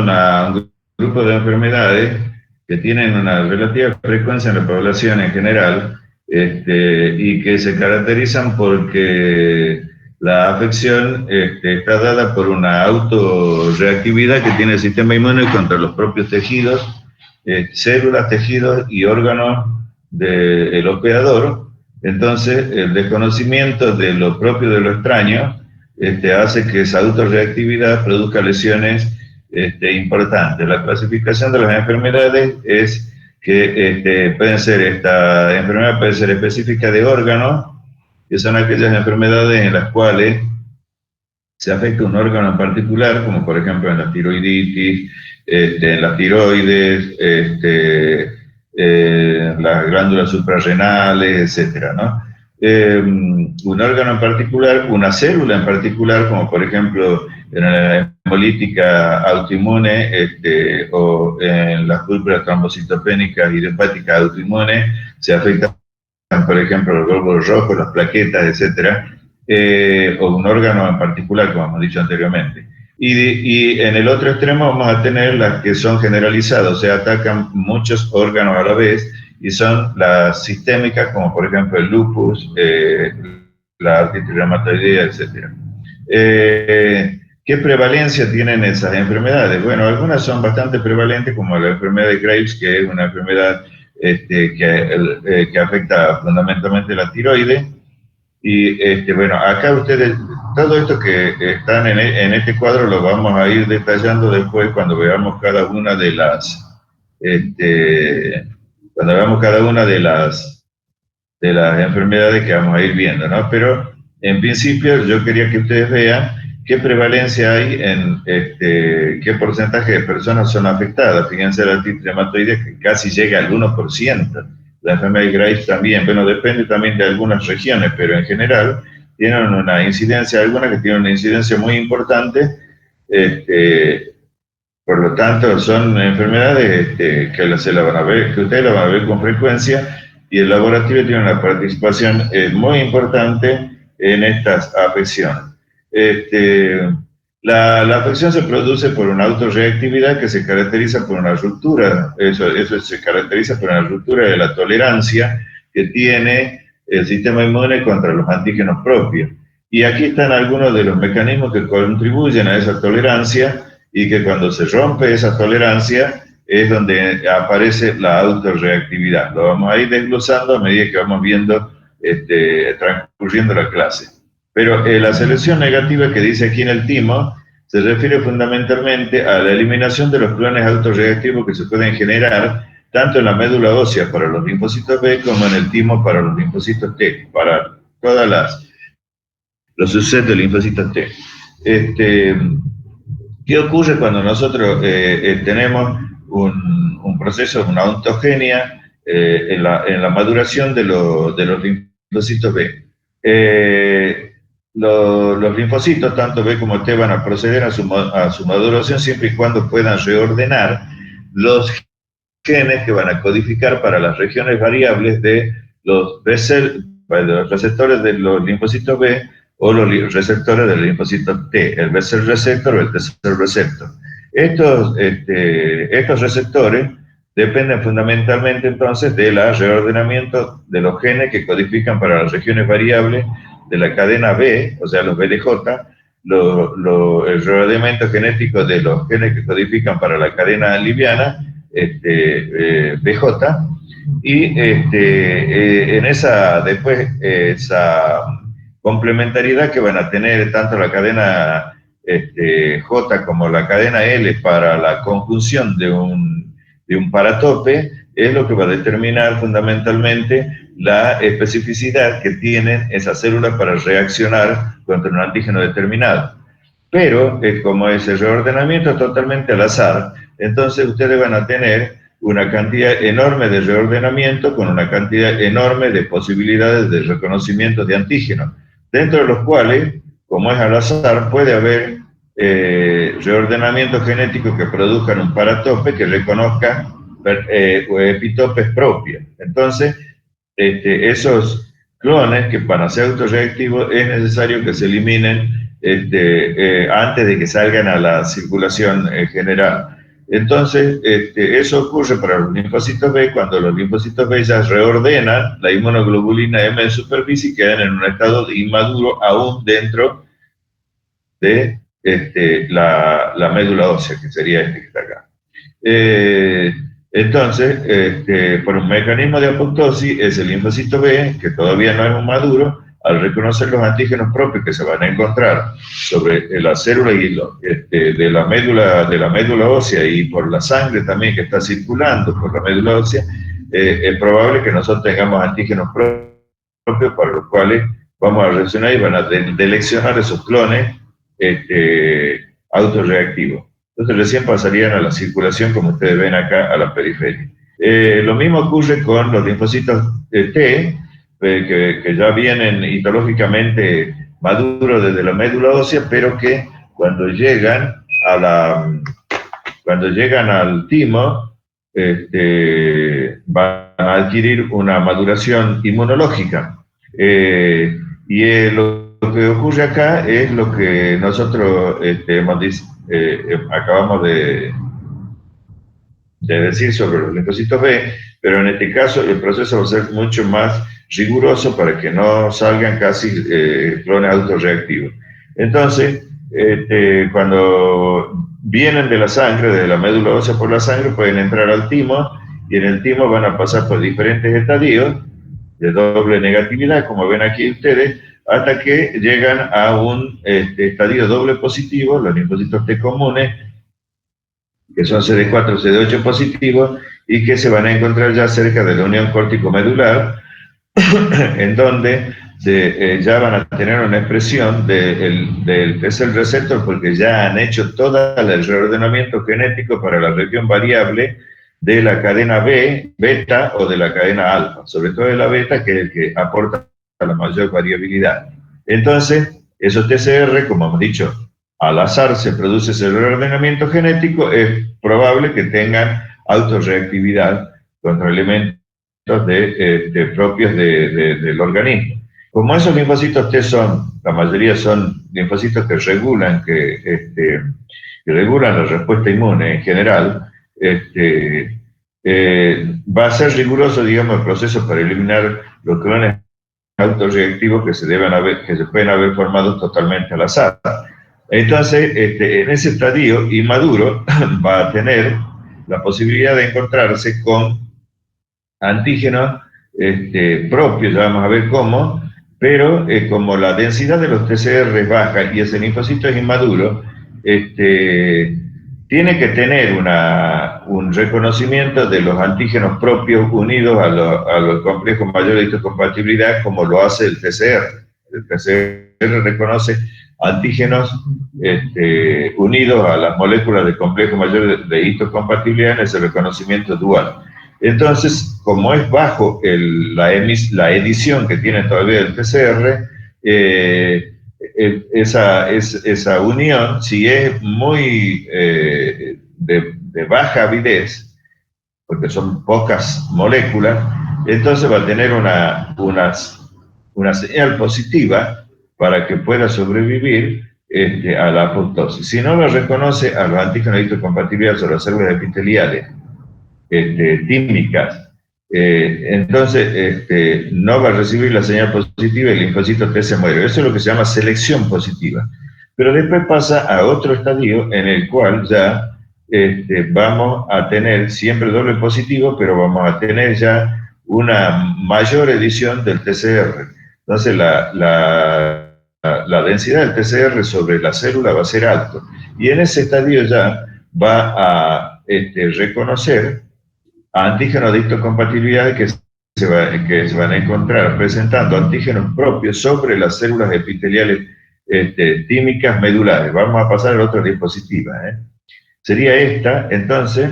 un grupo de enfermedades que tienen una relativa frecuencia en la población en general, y que se caracterizan porque la afección está dada por una autorreactividad que tiene el sistema inmune contra los propios tejidos, células, tejidos y órganos del hospedador. Entonces, el desconocimiento de lo propio de lo extraño hace que esa autorreactividad produzca lesiones importantes. La clasificación de las enfermedades es que esta enfermedad puede ser específica de órganos, que son aquellas enfermedades en las cuales se afecta un órgano en particular, como por ejemplo en la tiroiditis, en las tiroides, las glándulas suprarrenales, etcétera, ¿no? Un órgano en particular, una célula en particular, como por ejemplo en la hemolítica autoinmune o en las púrpuras trombocitopénicas idiopáticas autoinmunes, se afectan, por ejemplo, los glóbulos rojos, las plaquetas, etcétera, o un órgano en particular, como hemos dicho anteriormente. Y en el otro extremo vamos a tener las que son generalizadas, o sea, atacan muchos órganos a la vez, y son las sistémicas, como por ejemplo el lupus, la artritis reumatoidea, etc. ¿Qué prevalencia tienen esas enfermedades? Bueno, algunas son bastante prevalentes, como la enfermedad de Graves, que es una enfermedad que afecta fundamentalmente la tiroides. Y bueno, acá ustedes, todo esto que están en este cuadro lo vamos a ir detallando después cuando veamos cada una de las, de las enfermedades que vamos a ir viendo, ¿no? Pero en principio yo quería que ustedes vean qué prevalencia hay en qué porcentaje de personas son afectadas. Fíjense, la artritis reumatoidea que casi llega al 1%. La enfermedad de Graves también, bueno, depende también de algunas regiones, pero en general tienen una incidencia, algunas que tienen una incidencia muy importante, por lo tanto son enfermedades que se la van a ver, que ustedes la van a ver con frecuencia, y el laboratorio tiene una participación muy importante en estas afecciones. La afección se produce por una autorreactividad que se caracteriza por una ruptura, eso se caracteriza por una ruptura de la tolerancia que tiene el sistema inmune contra los antígenos propios. Y aquí están algunos de los mecanismos que contribuyen a esa tolerancia, y que cuando se rompe esa tolerancia es donde aparece la autorreactividad. Lo vamos a ir desglosando a medida que vamos viendo, transcurriendo la clase. Pero la selección negativa que dice aquí en el timo se refiere fundamentalmente a la eliminación de los clones autorreactivos que se pueden generar tanto en la médula ósea para los linfocitos B como en el timo para los linfocitos T, para todas los subsets de linfocitos T. ¿Qué ocurre cuando nosotros tenemos un proceso, una ontogenia en la maduración de los linfocitos B? Los linfocitos, tanto B como T, van a proceder a su maduración siempre y cuando puedan reordenar los genes que van a codificar para las regiones variables de los receptores de los linfocitos B o los receptores del linfocito T, el B-cell receptor o el T-cell receptor. Estos receptores dependen fundamentalmente entonces del reordenamiento de los genes que codifican para las regiones variables de la cadena B, o sea, los BDJ, el reordenamiento genético de los genes que codifican para la cadena liviana, BJ, y en esa complementariedad que van a tener tanto la cadena J como la cadena L para la conjunción de un paratope, es lo que va a determinar fundamentalmente la especificidad que tienen esas células para reaccionar contra un antígeno determinado. Pero como ese reordenamiento es totalmente al azar, entonces ustedes van a tener una cantidad enorme de reordenamiento con una cantidad enorme de posibilidades de reconocimiento de antígenos, dentro de los cuales, como es al azar, puede haber reordenamientos genéticos que produzcan un paratope que reconozca epitopes propios. Entonces, esos clones que para ser autorreactivos es necesario que se eliminen antes de que salgan a la circulación general. Entonces, eso ocurre para los linfocitos B cuando los linfocitos B ya reordenan la inmunoglobulina M de superficie y quedan en un estado inmaduro aún dentro de la médula ósea, que sería este que está acá. Entonces, por un mecanismo de apoptosis, es el linfocito B, que todavía no es un maduro, al reconocer los antígenos propios que se van a encontrar sobre la célula y de la médula ósea y por la sangre también que está circulando por la médula ósea, es probable que nosotros tengamos antígenos propios para los cuales vamos a reaccionar y van a deleccionar esos clones autorreactivos. Entonces recién pasarían a la circulación, como ustedes ven acá, a la periferia. Lo mismo ocurre con los linfocitos T, que ya vienen histológicamente maduros desde la médula ósea, pero que cuando llegan al timo, van a adquirir una maduración inmunológica. Lo que ocurre acá es lo que nosotros acabamos de decir sobre los linfocitos B, pero en este caso el proceso va a ser mucho más riguroso para que no salgan casi clones autorreactivos. Entonces, cuando vienen de la sangre, de la médula ósea por la sangre, pueden entrar al timo, y en el timo van a pasar por diferentes estadios de doble negatividad, como ven aquí ustedes, hasta que llegan a un estadio doble positivo, los linfocitos T comunes, que son CD4, CD8 positivos, y que se van a encontrar ya cerca de la unión córtico-medular, en donde ya van a tener una expresión del T-cell receptor, porque ya han hecho todo el reordenamiento genético para la región variable de la cadena B, beta, o de la cadena alfa, sobre todo de la beta, que es el que aporta la mayor variabilidad. Entonces, esos TCR, como hemos dicho, al azar se produce ese reordenamiento genético, es probable que tengan autorreactividad contra elementos propios del organismo. Como esos linfocitos T la mayoría son linfocitos que regulan, que regulan la respuesta inmune en general, va a ser riguroso, digamos, el proceso para eliminar los clones autorreactivos que se pueden haber formado totalmente al azar. Entonces, en ese estadio inmaduro va a tener la posibilidad de encontrarse con antígenos propios, ya vamos a ver cómo, pero como la densidad de los TCR es baja y ese linfocito es inmaduro, tiene que tener un reconocimiento de los antígenos propios unidos a los complejos mayores de histocompatibilidad, como lo hace el TCR. El TCR reconoce antígenos unidos a las moléculas de complejo mayor de histocompatibilidad en ese reconocimiento dual. Entonces, como es bajo la edición que tiene todavía el PCR, esa unión, si es muy de baja avidez, porque son pocas moléculas, entonces va a tener una señal positiva para que pueda sobrevivir a la apoptosis. Si no lo reconoce a los antígenos de histocompatibilidad sobre las células epiteliales tímicas, entonces no va a recibir la señal positiva y el linfocito T se muere. Eso es lo que se llama selección positiva. Pero después pasa a otro estadio en el cual ya vamos a tener siempre doble positivo, pero vamos a tener ya una mayor edición del TCR. Entonces la densidad del TCR sobre la célula va a ser alto. Y en ese estadio ya va a reconocer a antígenos de histocompatibilidad que se van a encontrar presentando antígenos propios sobre las células epiteliales tímicas medulares. Vamos a pasar a la otra diapositiva. Sería esta, entonces,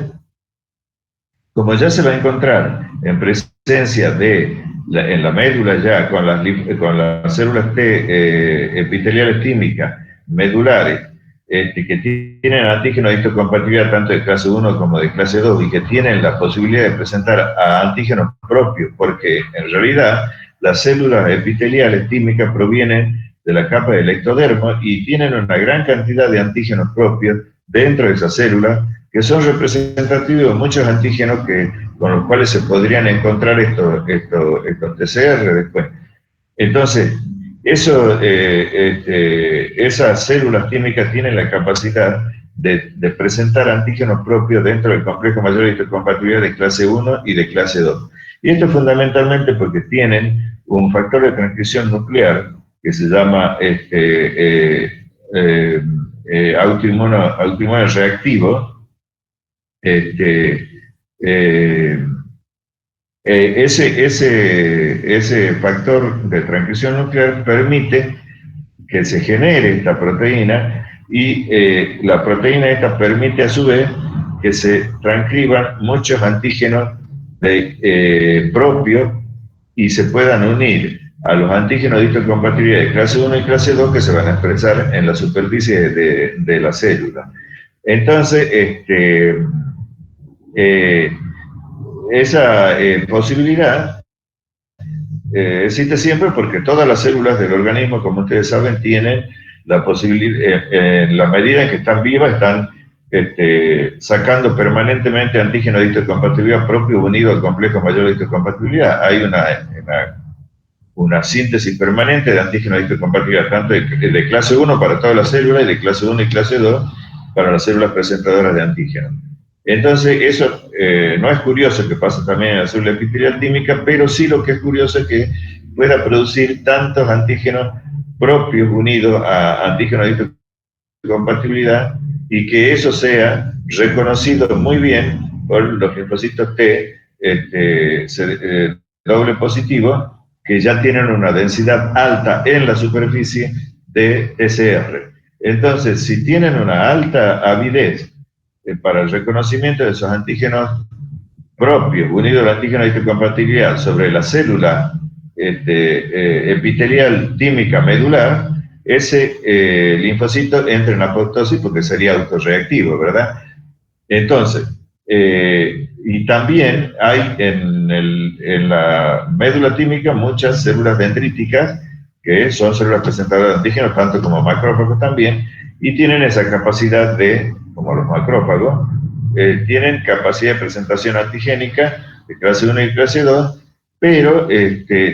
como ya se va a encontrar en presencia en la médula ya con las células T epiteliales tímicas medulares, que tienen antígenos de histocompatibilidad tanto de clase 1 como de clase 2 y que tienen la posibilidad de presentar a antígenos propios, porque en realidad las células epiteliales tímicas provienen de la capa del ectodermo y tienen una gran cantidad de antígenos propios dentro de esa célula que son representativos de muchos antígenos con los cuales se podrían encontrar estos TCR después. Entonces, esas células químicas tienen la capacidad de presentar antígenos propios dentro del complejo mayor de histocompatibilidad de clase 1 y de clase 2. Y esto fundamentalmente porque tienen un factor de transcripción nuclear que se llama autoinmune reactivo. Ese factor de transcripción nuclear permite que se genere esta proteína y la proteína esta permite a su vez que se transcriban muchos antígenos propios y se puedan unir a los antígenos de histocompatibilidad de clase 1 y clase 2 que se van a expresar en la superficie de la célula. Entonces, esa posibilidad existe siempre porque todas las células del organismo, como ustedes saben, tienen la posibilidad, en la medida en que están vivas, están sacando permanentemente antígenos de histocompatibilidad propio unido al complejo mayor de histocompatibilidad. Hay una síntesis permanente de antígenos de histocompatibilidad, tanto de clase 1 para todas las células y de clase 1 y clase 2 para las células presentadoras de antígenos. Entonces, eso no es curioso que pase también en la célula epitelial tímica, pero sí lo que es curioso es que pueda producir tantos antígenos propios unidos a antígenos de histocompatibilidad y que eso sea reconocido muy bien por los linfocitos T doble positivo, que ya tienen una densidad alta en la superficie de TCR. Entonces, si tienen una alta avidez para el reconocimiento de esos antígenos propios, unidos al antígeno de histocompatibilidad sobre la célula epitelial tímica medular, ese linfocito entra en apoptosis porque sería autorreactivo, ¿verdad? Entonces, y también hay en la médula tímica muchas células dendríticas que son células presentadoras de antígenos, tanto como macrófagos también, y tienen esa capacidad como los macrófagos, tienen capacidad de presentación antigénica de clase 1 y clase 2, pero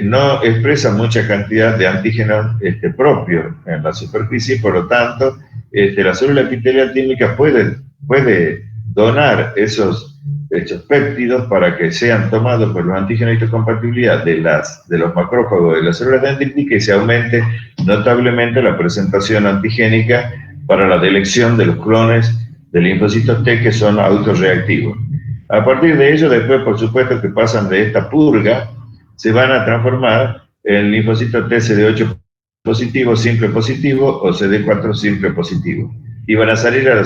no expresan mucha cantidad de antígenos propios en la superficie, por lo tanto, la célula epitelial tímica puede donar esos péptidos para que sean tomados por los antígenos de histocompatibilidad de los macrófagos de las células dendríticas y se aumente notablemente la presentación antigénica para la delección de los clones de linfocitos T que son autorreactivos. A partir de ello, después, por supuesto, que pasan de esta purga, se van a transformar en linfocitos T CD8 positivo, simple positivo o CD4 simple positivo. Y van a salir a la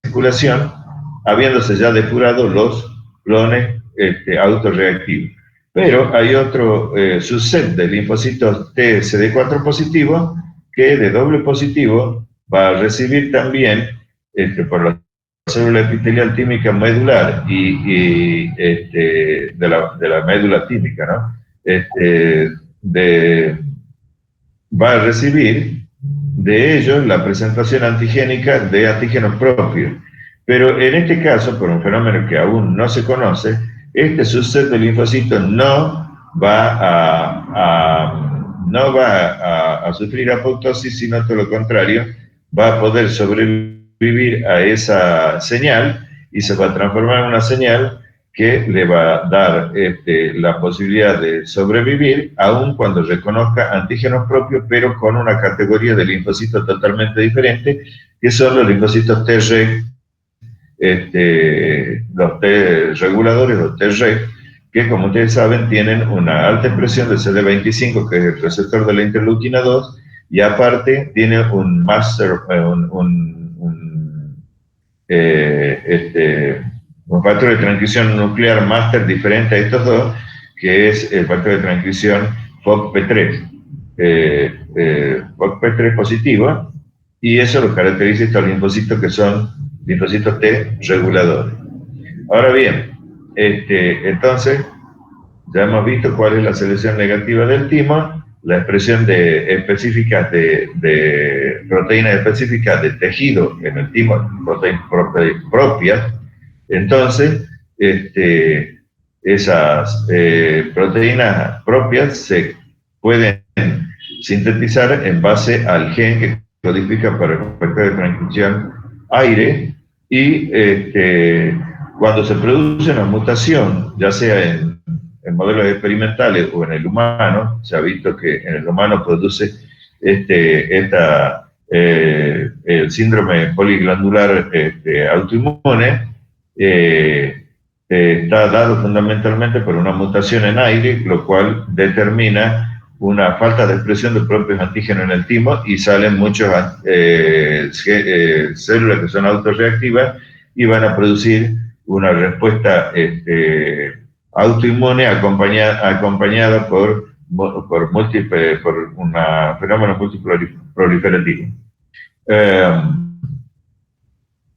circulación habiéndose ya depurado los clones autorreactivos. Pero hay otro subset de linfocitos T CD4 positivo que de doble positivo va a recibir también por la célula epitelial tímica medular y de la médula tímica, ¿no? Va a recibir de ellos la presentación antigénica de antígenos propios. Pero en este caso, por un fenómeno que aún no se conoce, este subset de linfocitos no va a sufrir apoptosis, sino todo lo contrario, va a poder sobrevivir a esa señal y se va a transformar en una señal que le va a dar la posibilidad de sobrevivir, aun cuando reconozca antígenos propios, pero con una categoría de linfocitos totalmente diferente, que son los linfocitos Treg, los T reguladores, los Treg, que como ustedes saben tienen una alta expresión de CD25, que es el receptor de la interleuquina 2, y aparte tiene un master, un factor de transcripción nuclear máster diferente a estos dos, que es el factor de transcripción FOXP3. FOXP3 positivo, y eso lo caracteriza estos linfocitos que son linfocitos T reguladores. Ahora bien, entonces, ya hemos visto cuál es la selección negativa del timo, la expresión específica de proteínas específicas de tejido en el timo, propias, Entonces, esas proteínas propias se pueden sintetizar en base al gen que codifica para el factor de transcripción aire, y cuando se produce una mutación, ya sea en modelos experimentales o en el humano, se ha visto que en el humano produce el síndrome poliglandular autoinmune, está dado fundamentalmente por una mutación en aire, lo cual determina una falta de expresión de propios antígenos en el timo, y salen muchas células que son autorreactivas y van a producir una respuesta autoinmune acompañada por un fenómeno multiproliferativo.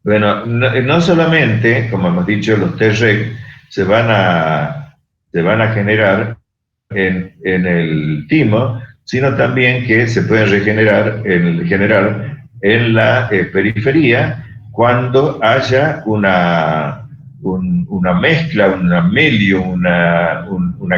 Bueno, no solamente, como hemos dicho, los Treg se van a generar en el timo, sino también que se pueden generar en la periferia cuando haya una mezcla, un amelio, una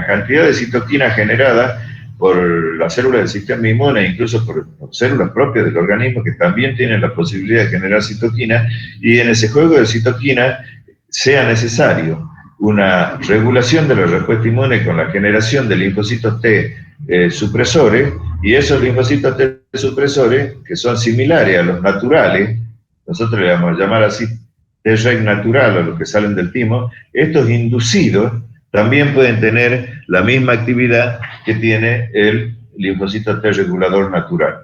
cantidad de citoquina generada por las células del sistema inmune, incluso por células propias del organismo que también tienen la posibilidad de generar citoquina, y en ese juego de citoquina sea necesario una regulación de la respuesta inmune con la generación de linfocitos T supresores, y esos linfocitos T supresores, que son similares a los naturales, nosotros le vamos a llamar así Treg natural, a los que salen del timo, estos inducidos también pueden tener la misma actividad que tiene el linfocito T regulador natural.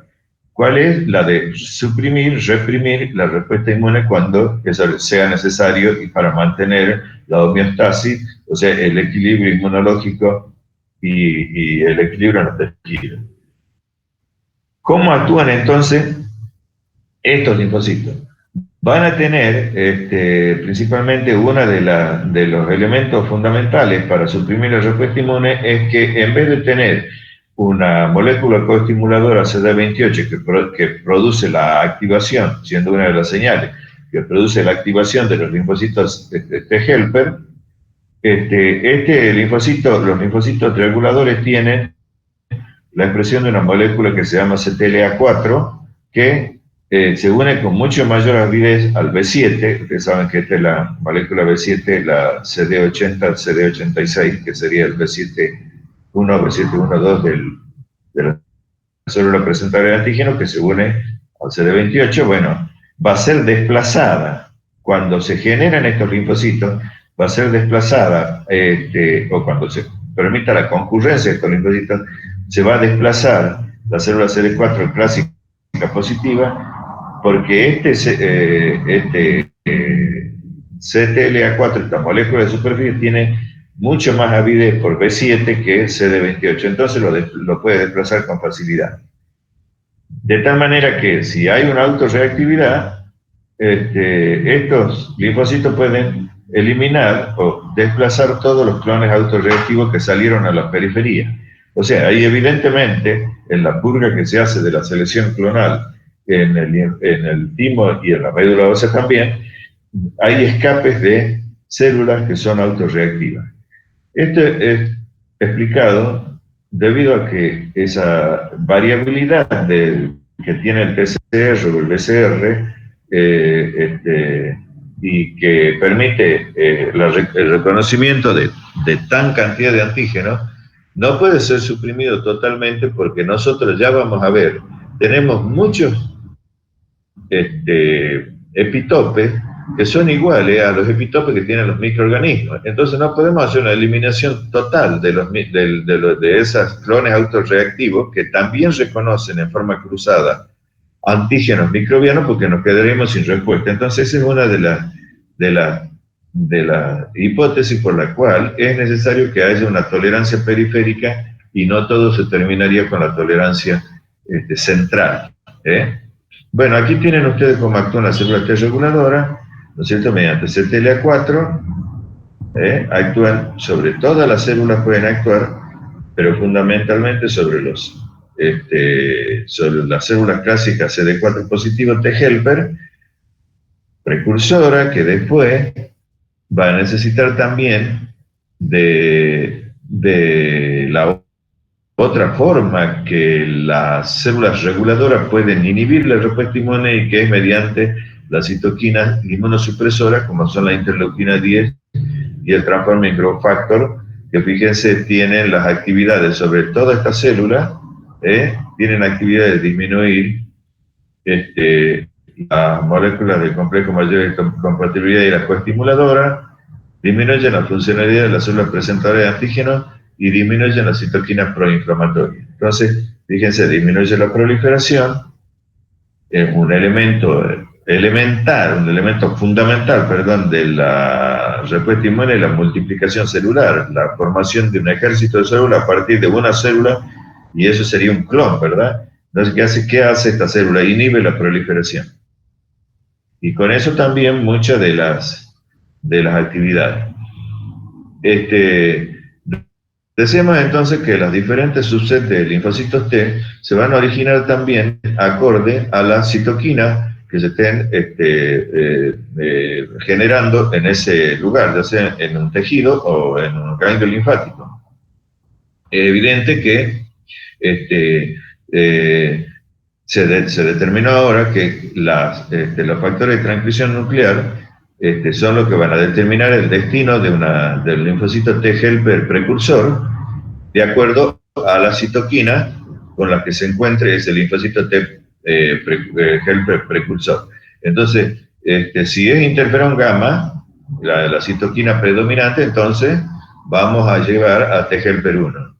¿Cuál es? La de suprimir, reprimir la respuesta inmune cuando eso sea necesario y para mantener la homeostasis, o sea, el equilibrio inmunológico y el equilibrio en los tejidos. ¿Cómo actúan entonces estos linfocitos? Van a tener principalmente uno de los elementos fundamentales para suprimir la respuesta inmune, es que en vez de tener una molécula coestimuladora CD28 que produce la activación, siendo una de las señales que produce la activación de los linfocitos T-helper, los linfocitos reguladores tienen la expresión de una molécula que se llama CTLA4, que se une con mucho mayor avidez al B7. Ustedes saben que esta es la molécula B7, la CD80, CD86, que sería el B7-1, B712 de la célula presentadora de antígeno, que se une al CD28. Bueno, va a ser desplazada cuando se generan estos linfocitos, va a ser desplazada, o cuando se permita la concurrencia de estos linfocitos, se va a desplazar la célula CD4 clásica positiva, porque CTLA4, esta molécula de superficie, tiene mucho más avidez por B7 que CD28, entonces lo puede desplazar con facilidad. De tal manera que si hay una autorreactividad, estos linfocitos pueden eliminar o desplazar todos los clones autorreactivos que salieron a la periferia. O sea, ahí evidentemente, en la purga que se hace de la selección clonal en el timo y en la médula ósea también, hay escapes de células que son autorreactivas. Esto es explicado debido a que esa variabilidad que tiene el PCR o el BCR, y que permite el reconocimiento de tan cantidad de antígenos, no puede ser suprimido totalmente, porque nosotros ya vamos a ver, tenemos muchos epitopes que son iguales a los epitopes que tienen los microorganismos. Entonces no podemos hacer una eliminación total de esos clones autorreactivos que también reconocen en forma cruzada antígenos microbianos, porque nos quedaríamos sin respuesta. Entonces esa es una de las hipótesis por la cual es necesario que haya una tolerancia periférica, y no todo se terminaría con la tolerancia central. Bueno, aquí tienen ustedes cómo actúan las células T reguladoras, ¿no es cierto? Mediante CTLA4, actúan sobre todas las células, pueden actuar, pero fundamentalmente sobre las células clásicas CD4 positivo T-helper, precursora, que después va a necesitar también de la otra forma que las células reguladoras pueden inhibir la respuesta inmune, y que es mediante las citoquinas inmunosupresoras, como son la interleuquina 10 y el transforming growth factor, que fíjense, tienen las actividades sobre toda esta célula, tienen actividades de disminuir las moléculas del complejo mayor de compatibilidad y la coestimuladora, disminuyen la funcionalidad de las células presentadoras de antígenos y disminuyen la citoquina proinflamatoria. Entonces, fíjense, disminuye la proliferación, un elemento elemental, un elemento fundamental, perdón, de la respuesta inmune, la multiplicación celular, la formación de un ejército de células a partir de una célula, y eso sería un clon, ¿verdad? Entonces, ¿qué hace esta célula? Inhibe la proliferación. Y con eso también muchas de las actividades. Decíamos entonces que las diferentes subsets de linfocitos T se van a originar también acorde a la citoquina que se estén generando en ese lugar, ya sea en un tejido o en un ganglio linfático. Es evidente que se determinó ahora que los factores de transcripción nuclear son los que van a determinar el destino del linfocito T helper precursor, de acuerdo a la citoquina con la que se encuentre ese linfocito T helper precursor. Entonces, si es interferón gamma, la citoquina predominante, entonces vamos a llevar a T helper 1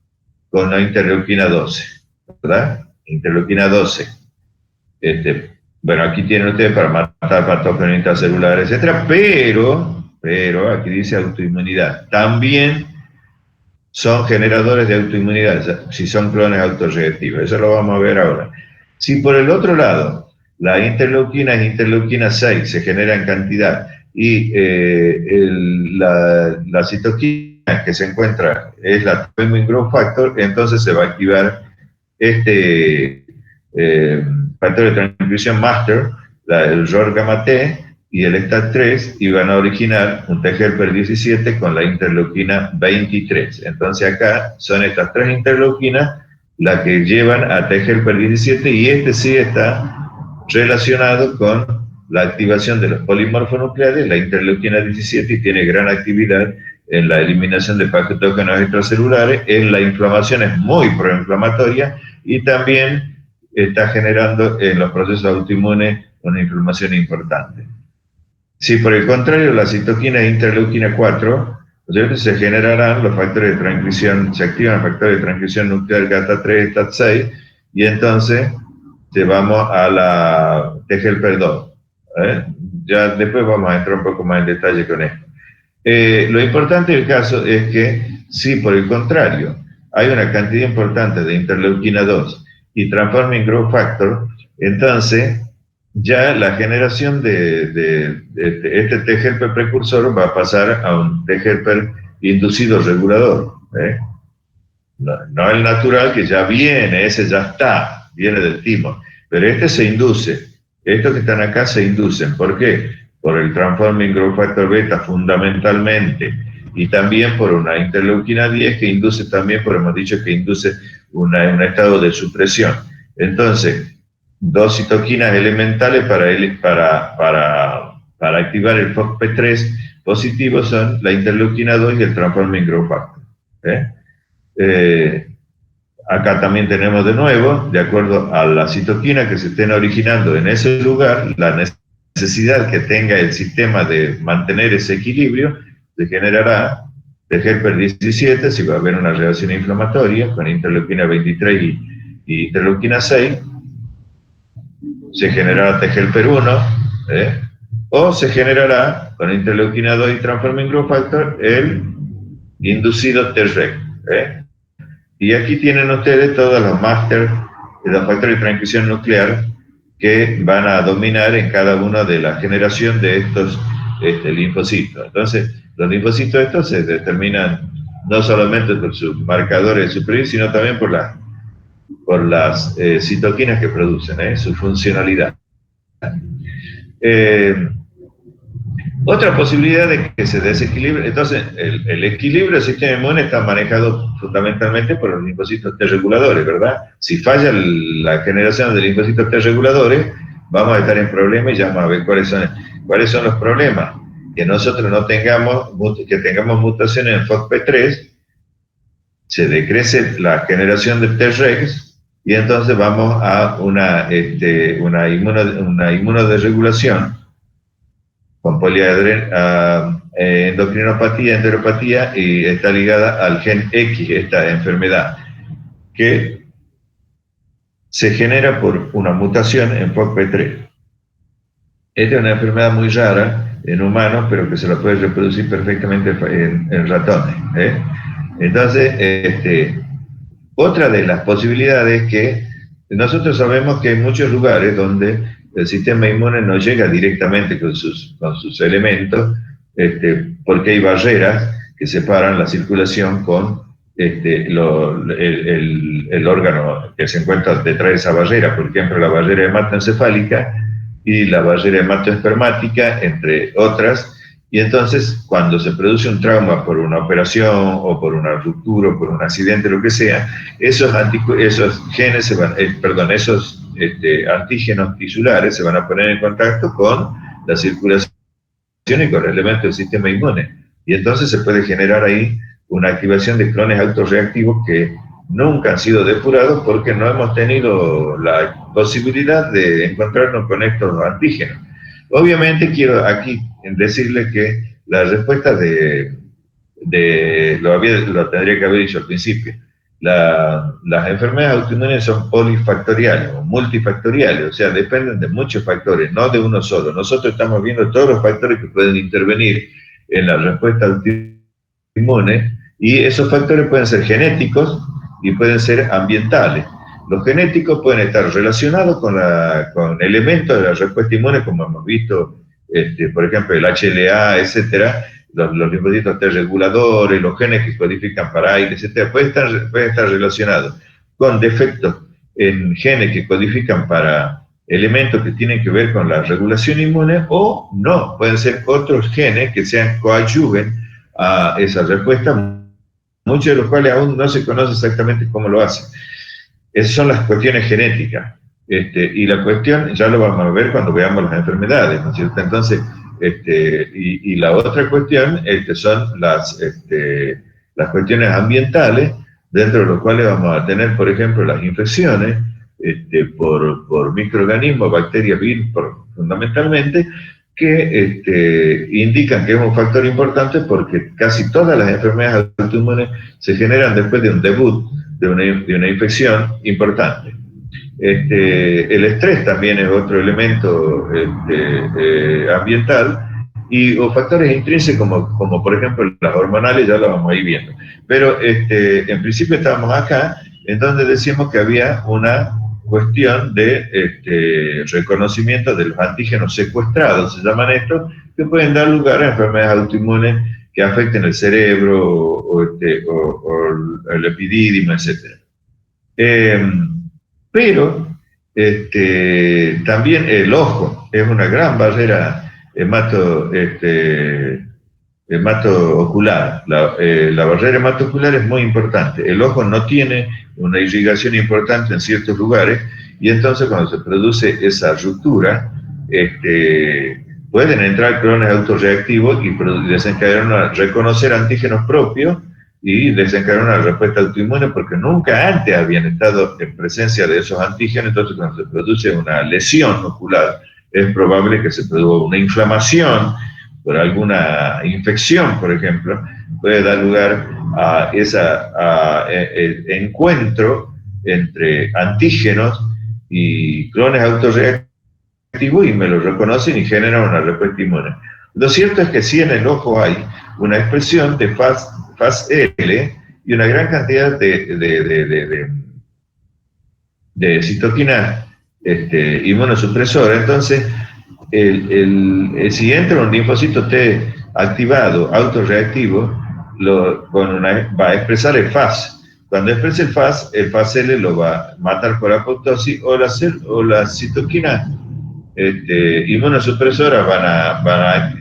con la interleuquina 12, ¿verdad? Interleuquina 12. Bueno, aquí tienen ustedes para matar patógenos intracelulares, etcétera, pero aquí dice autoinmunidad. También son generadores de autoinmunidad, si son clones autorreactivos. Eso lo vamos a ver ahora. Si por el otro lado la interleuquina es interleuquina 6, se genera en cantidad, y la citoquina que se encuentra es la transforming growth factor, entonces se va a activar factor de transcripción master, el ROR gamma T y el STAT3, y van a originar un T helper 17 con la interleuquina 23. Entonces acá son estas tres interleuquinas las que llevan a T helper 17, y sí está relacionado con la activación de los polimorfonucleares, la interleuquina 17, y tiene gran actividad en la eliminación de patógenos extracelulares, en la inflamación es muy proinflamatoria, y también está generando en los procesos autoinmunes una inflamación importante. Si por el contrario la citoquina es interleuquina 4, se generarán los factores de transcripción, se activan los factores de transcripción nuclear GATA3, STAT6, y entonces vamos a la T helper 2. Ya después vamos a entrar un poco más en detalle con esto. Lo importante del caso es que si por el contrario hay una cantidad importante de interleuquina 2 y transforming growth factor, entonces ya la generación de este T helper precursor va a pasar a un T helper inducido regulador. No el natural, que ya viene, ese ya está, viene del timo, pero este se induce. Estos que están acá se inducen. ¿Por qué? Por el transforming growth factor beta fundamentalmente, y también por una interleuquina 10 que induce también, por hemos dicho que induce un estado de supresión. Entonces, dos citoquinas elementales para activar el FOXP3 positivo son la interleuquina 2 y el transforming growth factor. Acá también tenemos de nuevo, de acuerdo a la citoquina que se estén originando en ese lugar, la necesidad que tenga el sistema de mantener ese equilibrio, se generará T helper 17, si va a haber una reacción inflamatoria con interleuquina 23 y interleuquina 6, se generará T helper 1, o se generará con interleuquina 2 y transforming growth factor el inducido Treg. Y aquí tienen ustedes todos los máster de los factores de transcripción nuclear que van a dominar en cada una de la generación de estos linfocitos. Entonces, los linfocitos estos se determinan no solamente por sus marcadores de supervivencia, sino también por las citoquinas que producen, su funcionalidad. Otra posibilidad de que se desequilibre, entonces el equilibrio del sistema inmune está manejado fundamentalmente por los linfocitos T reguladores, ¿verdad? Si falla la generación de linfocitos T reguladores, vamos a estar en problemas y ya vamos a ver cuáles son los problemas. Que nosotros no tengamos, que tengamos mutaciones en FOXP3, se decrece la generación de T-regs y entonces vamos a una inmunoderegulación con endocrinopatía, enteropatía, y está ligada al gen X, esta enfermedad, que se genera por una mutación en FOXP3. Esta es una enfermedad muy rara en humanos, pero que se la puede reproducir perfectamente en ratones. Entonces, otra de las posibilidades es que nosotros sabemos que hay muchos lugares donde el sistema inmune no llega directamente con sus elementos, porque hay barreras que separan la circulación con el órgano que se encuentra detrás de esa barrera, por ejemplo, la barrera hematoencefálica y la barrera hematoespermática, entre otras. Y entonces, cuando se produce un trauma por una operación o por una ruptura o por un accidente, lo que sea, esos genes esos antígenos tisulares se van a poner en contacto con la circulación y con elementos del sistema inmune. Y entonces se puede generar ahí una activación de clones autorreactivos que nunca han sido depurados porque no hemos tenido la posibilidad de encontrarnos con estos antígenos. Obviamente quiero aquí decirles que la respuesta lo tendría que haber dicho al principio, las enfermedades autoinmunes son polifactoriales o multifactoriales, o sea, dependen de muchos factores, no de uno solo. Nosotros estamos viendo todos los factores que pueden intervenir en la respuesta autoinmune, y esos factores pueden ser genéticos y pueden ser ambientales. Los genéticos pueden estar relacionados con elementos de la respuesta inmune, como hemos visto, por ejemplo, el HLA, etcétera, los linfocitos T reguladores, los genes que codifican para aire, etcétera, pueden estar relacionados con defectos en genes que codifican para elementos que tienen que ver con la regulación inmune, o no, pueden ser otros genes que sean coadyuven a esa respuesta, muchos de los cuales aún no se conoce exactamente cómo lo hacen. Esas son las cuestiones genéticas. Y la cuestión, ya lo vamos a ver cuando veamos las enfermedades, ¿no es cierto? Entonces, y la otra cuestión son las cuestiones ambientales, dentro de los cuales vamos a tener, por ejemplo, las infecciones por microorganismos, bacterias, virus, fundamentalmente, que indican que es un factor importante porque casi todas las enfermedades autoinmunes se generan después de un debut de una infección importante. El estrés también es otro elemento ambiental, o factores intrínsecos como por ejemplo las hormonales, ya lo vamos a ir viendo. Pero en principio estábamos acá, en donde decíamos que había una cuestión de reconocimiento de los antígenos secuestrados, se llaman estos, que pueden dar lugar a enfermedades autoinmunes que afecten el cerebro o el epidídimo, etc. Pero también el ojo es una gran barrera hematoocular. La barrera hematoocular es muy importante. El ojo no tiene una irrigación importante en ciertos lugares, y entonces cuando se produce esa ruptura, pueden entrar clones autorreactivos y desencadenar, reconocer antígenos propios y desencadenar una respuesta autoinmune, porque nunca antes habían estado en presencia de esos antígenos. Entonces cuando se produce una lesión ocular, es probable que se produzca una inflamación por alguna infección, por ejemplo, puede dar lugar a el encuentro entre antígenos y clones autorreactivos, y me lo reconocen y generan una respuesta inmune. Lo cierto es que sí, en el ojo hay una expresión de FAS-L y una gran cantidad de citoquina inmunosupresora. Entonces, si entra un linfocito T activado, autorreactivo, va a expresar el FAS. Cuando exprese el FAS-L lo va a matar por apoptosis, o la citoquina inmunosupresora van a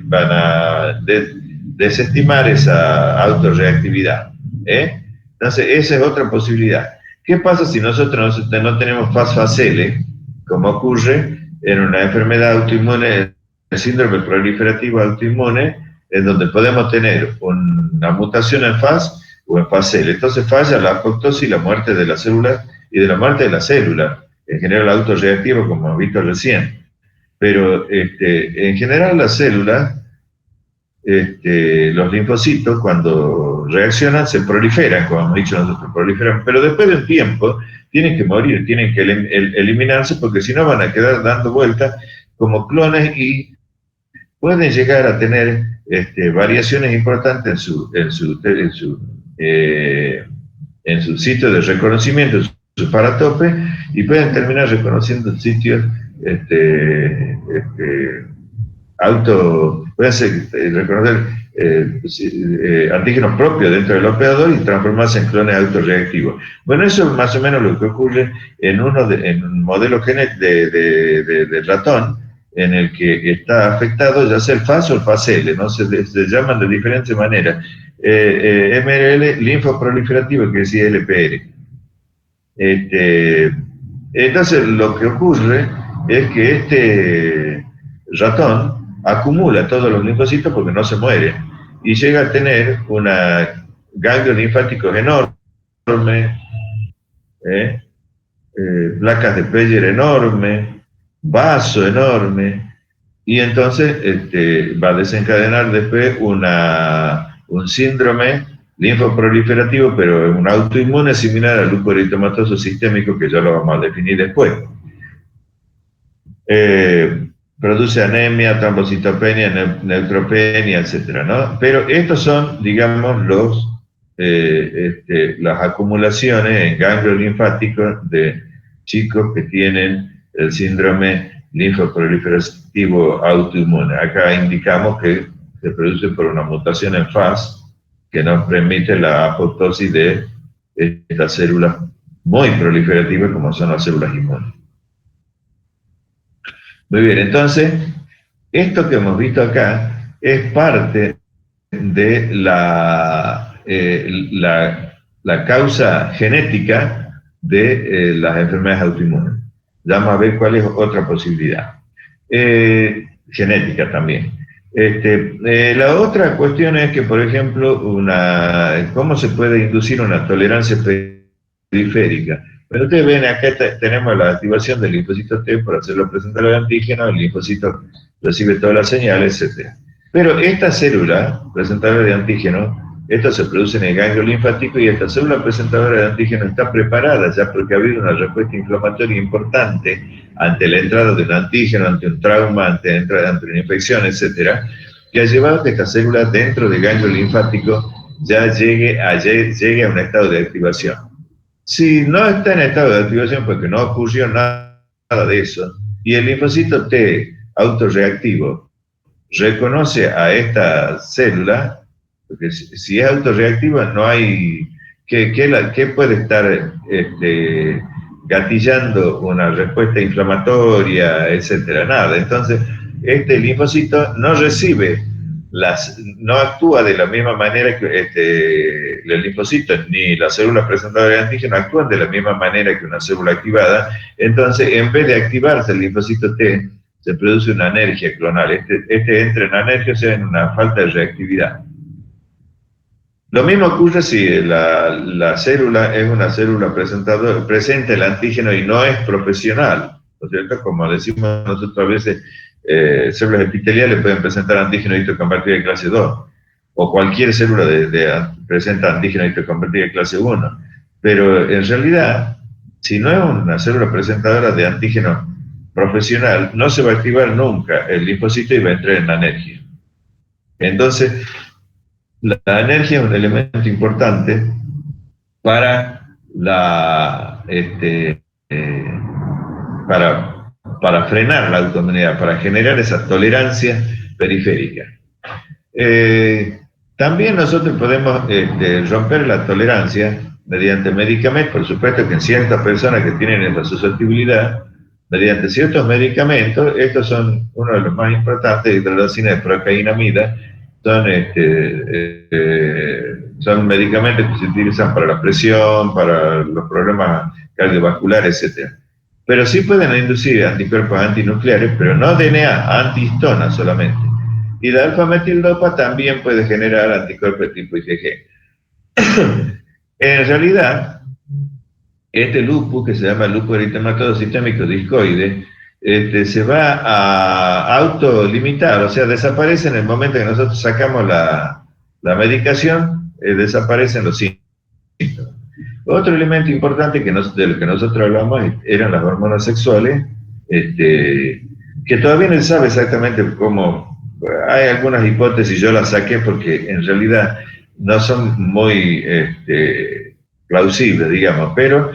desestimar esa autorreactividad. Entonces, esa es otra posibilidad. ¿Qué pasa si nosotros no tenemos FAS-FACL, como ocurre en una enfermedad autoinmune, el síndrome proliferativo autoinmune, en donde podemos tener una mutación en FAS o en FACL? Entonces falla la apoptosis y la muerte de la célula y de la muerte de la célula, en general autorreactivo, como hemos visto recién. Pero en general las células, los linfocitos, cuando reaccionan, se proliferan, como hemos dicho nosotros, proliferan, pero después de un tiempo tienen que morir, tienen que eliminarse, porque si no van a quedar dando vueltas como clones y pueden llegar a tener variaciones importantes en su sitio de reconocimiento, en su paratope, y pueden terminar reconociendo sitios pueden reconocer antígenos propios dentro del hospedador y transformarse en clones autorreactivos. Bueno, eso es más o menos lo que ocurre en un modelo de ratón, en el que está afectado ya sea el FAS o el FACL, ¿no? Se llaman de diferentes maneras. MRL, linfoproliferativo, que decía LPR. Entonces, lo que ocurre es que este ratón acumula todos los linfocitos porque no se muere y llega a tener una ganglios linfáticos enorme, placas de Peyer enorme, vaso enorme, y entonces va a desencadenar después un síndrome linfoproliferativo, pero un autoinmune similar al lupus eritematoso sistémico, que ya lo vamos a definir después. Produce anemia, trombocitopenia, neutropenia, etc., ¿no? Pero estos son, digamos, las acumulaciones en ganglios linfáticos de chicos que tienen el síndrome linfoproliferativo autoinmune. Acá indicamos que se produce por una mutación en FAS que nos permite la apoptosis de estas células muy proliferativas como son las células inmunes. Muy bien, entonces, esto que hemos visto acá es parte de la causa genética de las enfermedades autoinmunes. Vamos a ver cuál es otra posibilidad. Genética también. La otra cuestión es que, por ejemplo, ¿cómo se puede inducir una tolerancia periférica? Pero ustedes ven, acá tenemos la activación del linfocito T por hacerlo presentar al antígeno, el linfocito recibe todas las señales, etc. Pero esta célula presentadora de antígeno, esto se produce en el ganglio linfático, y esta célula presentadora de antígeno está preparada ya porque ha habido una respuesta inflamatoria importante ante la entrada de un antígeno, ante un trauma, ante una infección, etc., que ha llevado a que esta célula dentro del ganglio linfático ya llegue a un estado de activación. Si no está en estado de activación porque no ocurrió nada de eso, y el linfocito T autorreactivo reconoce a esta célula, porque si es autorreactiva no hay, ¿qué puede estar gatillando una respuesta inflamatoria, etcétera? Nada. Entonces, este linfocito no recibe no actúa de la misma manera que el linfocito ni la célula presentadora de antígeno actúan de la misma manera que una célula activada. Entonces, en vez de activarse el linfocito T, se produce una anergia clonal. Entra en anergia, o sea, en una falta de reactividad. Lo mismo ocurre si la célula es una célula presenta el antígeno y no es profesional, ¿no es cierto? Como decimos nosotros a veces, células epiteliales pueden presentar antígeno histoconvertido de clase 2, o cualquier célula presenta antígeno histoconvertido de clase 1, pero en realidad, si no es una célula presentadora de antígeno profesional, no se va a activar nunca el linfocito y va a entrar en anergia. Entonces, la anergia es un elemento importante para para frenar la autoinmunidad, para generar esa tolerancia periférica. También nosotros podemos romper la tolerancia mediante medicamentos. Por supuesto que en ciertas personas que tienen esa susceptibilidad, mediante ciertos medicamentos. Estos son uno de los más importantes: hidrolazina y procainamida. Son medicamentos que se utilizan para la presión, para los problemas cardiovasculares, etc. Pero sí pueden inducir anticuerpos antinucleares, pero no DNA, antihistona solamente. Y la alfa-metildopa también puede generar anticuerpos tipo IgG. En realidad, este lupus, que se llama lupus eritematoso sistémico discoide, se va a autolimitar, o sea, desaparece en el momento que nosotros sacamos la medicación, desaparecen los síntomas. Otro elemento importante de lo que nosotros hablamos eran las hormonas sexuales, que todavía no se sabe exactamente cómo. Hay algunas hipótesis, yo las saqué porque en realidad no son muy plausibles, digamos, pero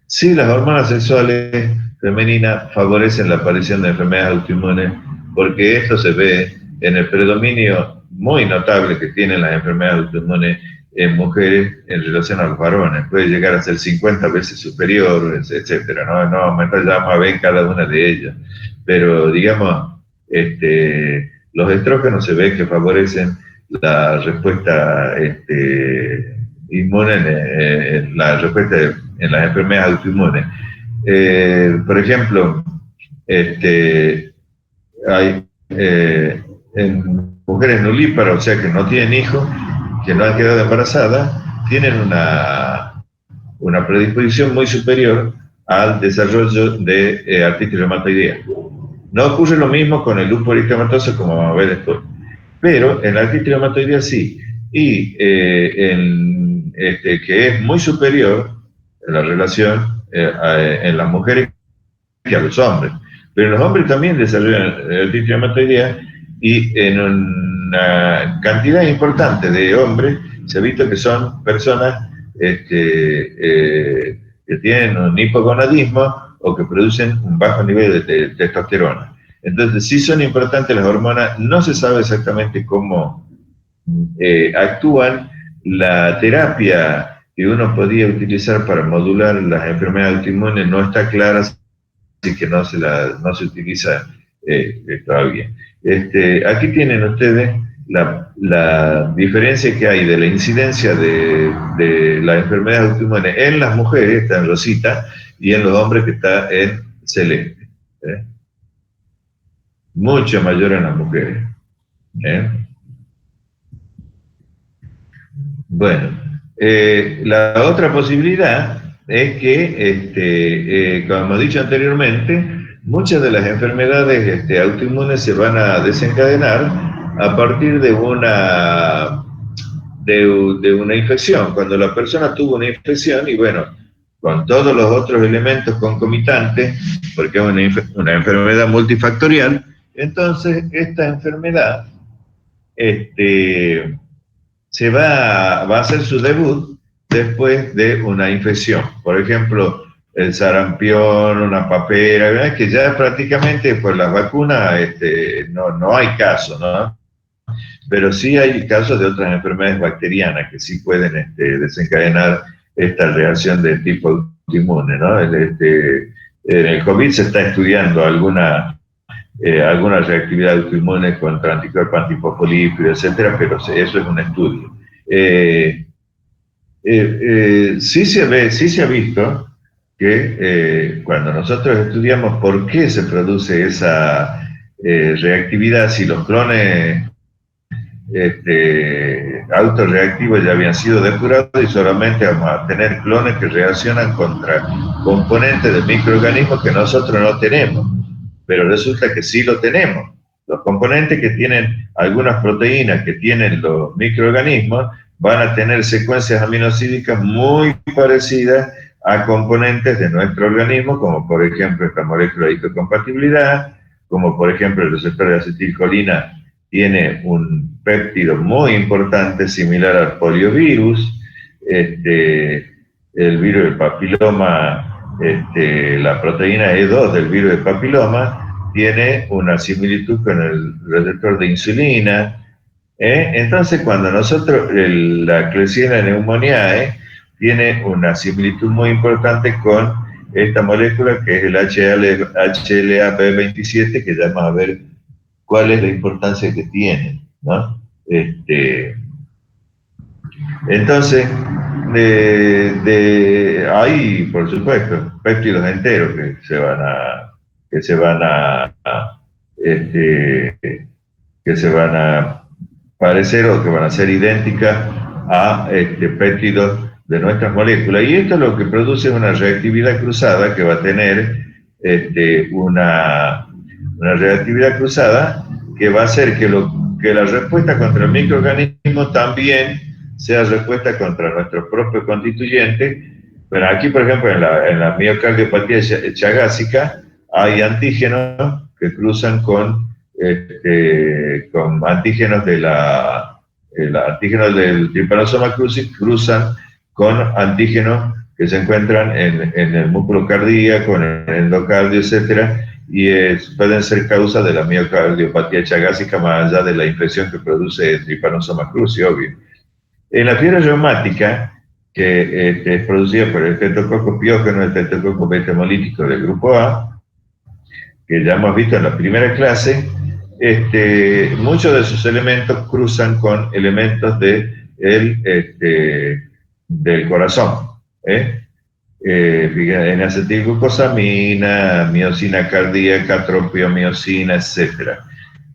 sí, las hormonas sexuales femeninas favorecen la aparición de enfermedades autoinmunes, porque esto se ve en el predominio muy notable que tienen las enfermedades autoinmunes en mujeres en relación a los varones. Puede llegar a ser 50 veces superior, etcétera, ¿no? No, entonces ya vamos a ver cada una de ellas. Pero, digamos, los estrógenos se ve que favorecen la respuesta inmune, la respuesta en las enfermedades autoinmunes. Por ejemplo, hay en mujeres nulíparas, o sea que no tienen hijos, que no han quedado embarazadas, tienen una predisposición muy superior al desarrollo de artritis reumatoidea. No ocurre lo mismo con el lupus eritematoso, como vamos a ver después, pero en la artritis reumatoidea sí, y que es muy superior en la relación en las mujeres que a los hombres. Pero los hombres también desarrollan artritis reumatoidea, y en una cantidad importante de hombres se ha visto que son personas que tienen un hipogonadismo o que producen un bajo nivel de testosterona. Entonces, sí son importantes las hormonas. No se sabe exactamente cómo actúan. La terapia que uno podía utilizar para modular las enfermedades autoinmunes no está clara, así que no se utiliza todavía. Aquí tienen ustedes la diferencia que hay de la incidencia de las enfermedades autoinmunes en las mujeres, está en rosita, y en los hombres, que está en celeste. Mucho mayor en las mujeres. Bueno, la otra posibilidad es que, como hemos dicho anteriormente, muchas de las enfermedades autoinmunes se van a desencadenar a partir de una infección. Cuando la persona tuvo una infección, y bueno, con todos los otros elementos concomitantes, porque es una enfermedad multifactorial, entonces esta enfermedad va a hacer su debut después de una infección. Por ejemplo, el sarampión, una papera, ¿verdad? Que ya prácticamente por las vacunas no hay caso, ¿no? Pero sí hay casos de otras enfermedades bacterianas que sí pueden desencadenar esta reacción de tipo autoinmune, ¿no? En el COVID se está estudiando alguna reactividad autoinmune contra anticuerpos antifosfolípidos, etcétera, pero eso es un estudio. Sí se ha visto que cuando nosotros estudiamos por qué se produce esa reactividad, si los clones autorreactivos ya habían sido depurados y solamente vamos a tener clones que reaccionan contra componentes de microorganismos que nosotros no tenemos, pero resulta que sí lo tenemos. Los componentes que tienen algunas proteínas que tienen los microorganismos van a tener secuencias aminosídicas muy parecidas a componentes de nuestro organismo, como por ejemplo esta molécula de histocompatibilidad, como por ejemplo el receptor de acetilcolina tiene un péptido muy importante similar al poliovirus, el virus del papiloma, la proteína E2 del virus del papiloma tiene una similitud con el receptor de insulina. Entonces, cuando nosotros, la Klebsiella pneumoniae tiene una similitud muy importante con esta molécula que es el HLA-B27, que ya vamos a ver cuál es la importancia que tiene, ¿no? Entonces, hay, por supuesto, péptidos enteros que se van este, que se van a parecer o que van a ser idénticas a péptidos de nuestras moléculas. Y esto lo que produce es una reactividad cruzada que va a tener una reactividad cruzada que va a hacer que la respuesta contra el microorganismo también sea respuesta contra nuestro propio constituyente. Bueno, aquí, por ejemplo, en la miocardiopatía chagásica hay antígenos que cruzan con antígenos antígenos del trypanosoma cruzi, cruzan con antígenos que se encuentran en el músculo cardíaco, en el endocardio, etcétera, y pueden ser causa de la miocardiopatía chagásica más allá de la infección que produce el trypanosoma cruzi, obvio. En la fiebre reumática, que es producida por el Streptococcus piógeno, el Streptococcus beta-hemolítico del grupo A, que ya hemos visto en la primera clase, muchos de sus elementos cruzan con elementos del corazón. En acetilglucosamina, miosina cardíaca, tropiomiosina, etc.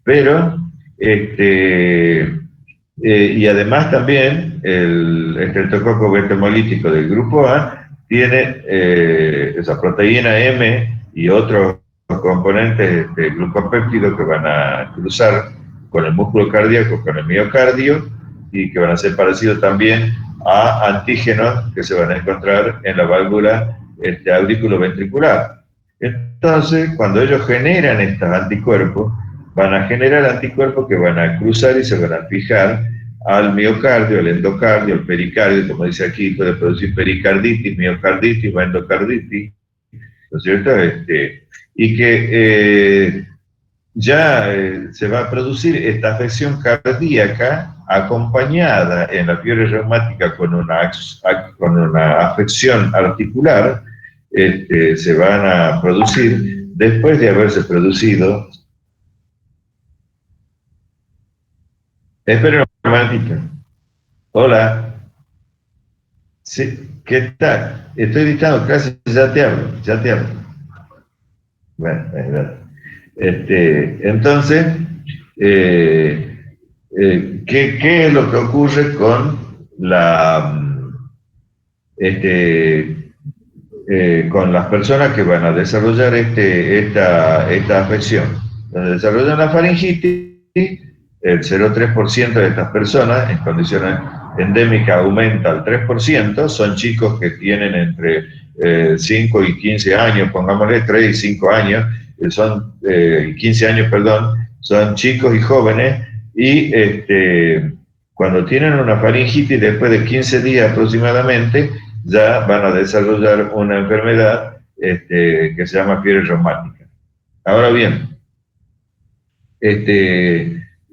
Pero, y además también el Streptococcus beta-hemolítico del grupo A tiene esa proteína M y otros componentes glucopéptidos que van a cruzar con el músculo cardíaco, con el miocardio, y que van a ser parecidos también a antígenos que se van a encontrar en la válvula auriculoventricular. Entonces, cuando ellos generan estos anticuerpos, van a generar anticuerpos que van a cruzar y se van a fijar al miocardio, al endocardio, al pericardio, como dice aquí, puede producir pericarditis, miocarditis o endocarditis, ¿no es cierto? Y que se va a producir esta afección cardíaca acompañada en la fiebre reumática con una afección articular, se van a producir después de haberse producido. Espera un momentito. Hola. Sí, ¿qué tal? Estoy dictando clases, ya te hablo. Bueno, entonces, ¿qué es lo que ocurre con con las personas que van a desarrollar esta afección? Donde desarrollan la faringitis, el 0,3% de estas personas en condiciones endémicas aumenta al 3%, son chicos que tienen entre 5 y 15 años, pongámosle 3 y 5 años, 15 años, perdón, son chicos y jóvenes, y cuando tienen una faringitis, después de 15 días aproximadamente, ya van a desarrollar una enfermedad que se llama fiebre reumática. Ahora bien,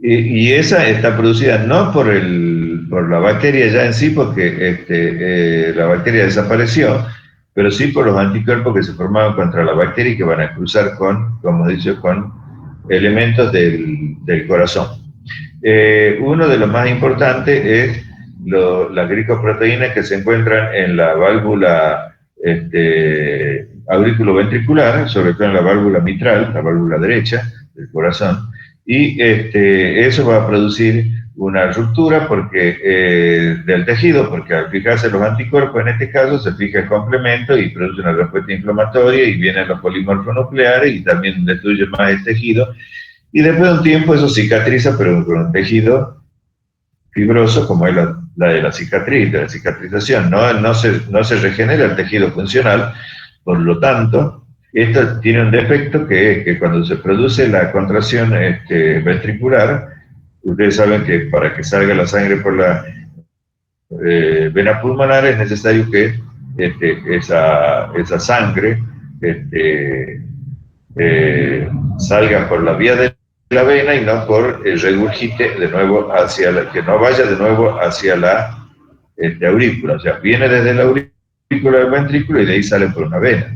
y esa está producida no por la bacteria ya en sí, porque la bacteria desapareció, pero sí por los anticuerpos que se formaban contra la bacteria y que van a cruzar como he dicho, con elementos del corazón. Uno de los más importantes es las glicoproteínas que se encuentran en la válvula auriculoventricular, sobre todo en la válvula mitral, la válvula derecha del corazón, y eso va a producir una ruptura del tejido, porque al fijarse los anticuerpos, en este caso, se fija el complemento y produce una respuesta inflamatoria, y vienen los polimorfonucleares y también destruye más el tejido, y después de un tiempo eso cicatriza, pero con un tejido fibroso, como es la de la cicatriz, de la cicatrización. No se regenera el tejido funcional, por lo tanto, esto tiene un defecto, que es que cuando se produce la contracción ventricular, ustedes saben que para que salga la sangre por la vena pulmonar es necesario que esa sangre salga por la vía de la vena y no por el regurgite de nuevo que no vaya de nuevo hacia la aurícula. O sea, viene desde la aurícula del ventrículo y de ahí sale por una vena.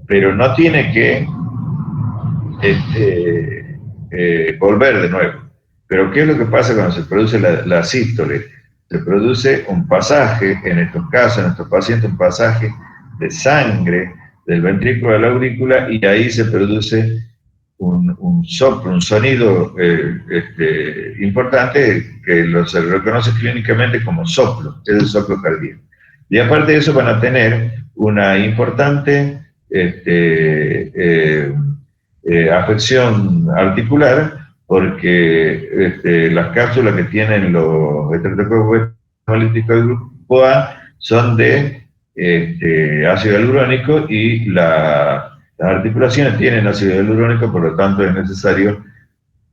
Pero no tiene que volver de nuevo. Pero ¿qué es lo que pasa cuando se produce la sístole? Se produce un pasaje, en estos casos, en estos pacientes, un pasaje de sangre del ventrículo a la aurícula y ahí se produce un soplo, un sonido importante que se reconoce clínicamente como soplo, es el soplo cardíaco. Y aparte de eso van a tener una importante afección articular porque las cápsulas que tienen los estreptococcus hemolíticos del grupo A son de ácido hialurónico y las articulaciones tienen ácido hialurónico, por lo tanto es necesario,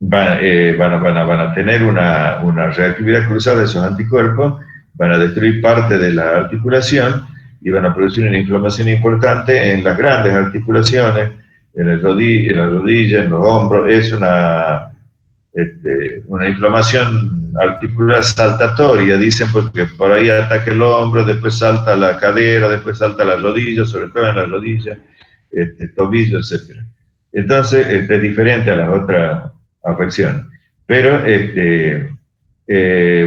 van a tener una reactividad cruzada de esos anticuerpos, van a destruir parte de la articulación y van a producir una inflamación importante en las grandes articulaciones, en la rodilla, en los hombros. Es una inflamación articular saltatoria, dicen, porque por ahí ataca el hombro, después salta la cadera, después salta la rodilla, sobre todo en la rodilla, tobillo, etc. Entonces, es diferente a las otras afecciones. Pero,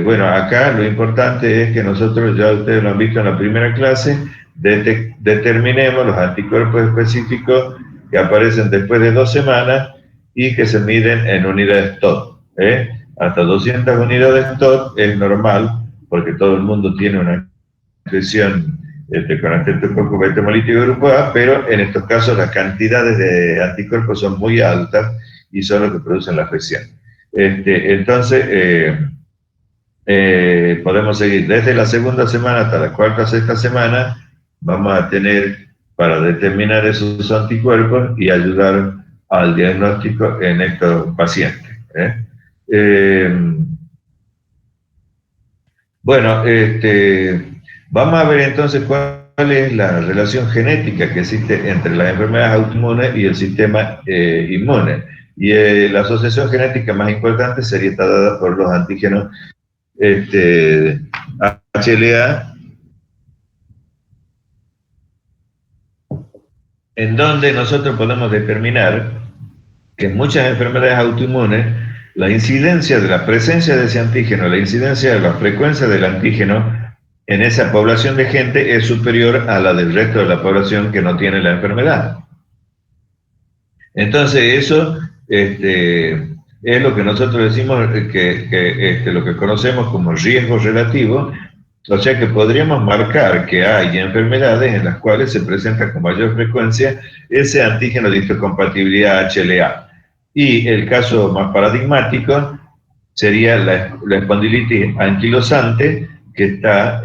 bueno, acá lo importante es que nosotros, ya ustedes lo han visto en la primera clase, determinemos los anticuerpos específicos que aparecen después de 2 semanas y que se miden en unidades TOT. Hasta 200 unidades TOT es normal, porque todo el mundo tiene una infección con estreptococcus beta hemolítico grupo A, pero en estos casos las cantidades de anticuerpos son muy altas y son los que producen la afección. Entonces, podemos seguir desde la segunda semana hasta la cuarta o sexta semana, vamos a tener para determinar esos anticuerpos y ayudar al diagnóstico en estos pacientes. Bueno, vamos a ver entonces cuál es la relación genética que existe entre las enfermedades autoinmunes y el sistema inmune. Y la asociación genética más importante sería estar dada por los antígenos HLA, en donde nosotros podemos determinar que en muchas enfermedades autoinmunes la incidencia de la presencia de ese antígeno, la incidencia de la frecuencia del antígeno en esa población de gente es superior a la del resto de la población que no tiene la enfermedad. Entonces eso es lo que nosotros decimos que lo que conocemos como riesgo relativo, o sea que podríamos marcar que hay enfermedades en las cuales se presenta con mayor frecuencia ese antígeno de histocompatibilidad HLA. Y el caso más paradigmático sería la espondilitis anquilosante, que está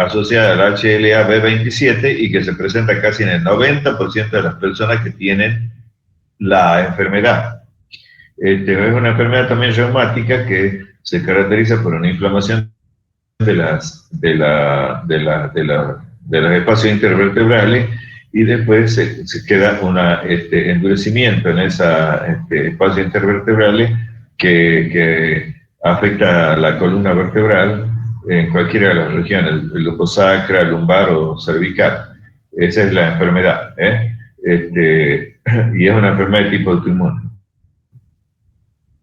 asociada al HLA B27 y que se presenta casi en el 90% de las personas que tienen la enfermedad. Es una enfermedad también reumática que se caracteriza por una inflamación de los espacios intervertebrales y después se queda un endurecimiento en esos espacios intervertebrales que afecta a la columna vertebral en cualquiera de las regiones, el lumbosacra, lumbar o cervical. Esa es la enfermedad, y es una enfermedad de tipo autoinmune.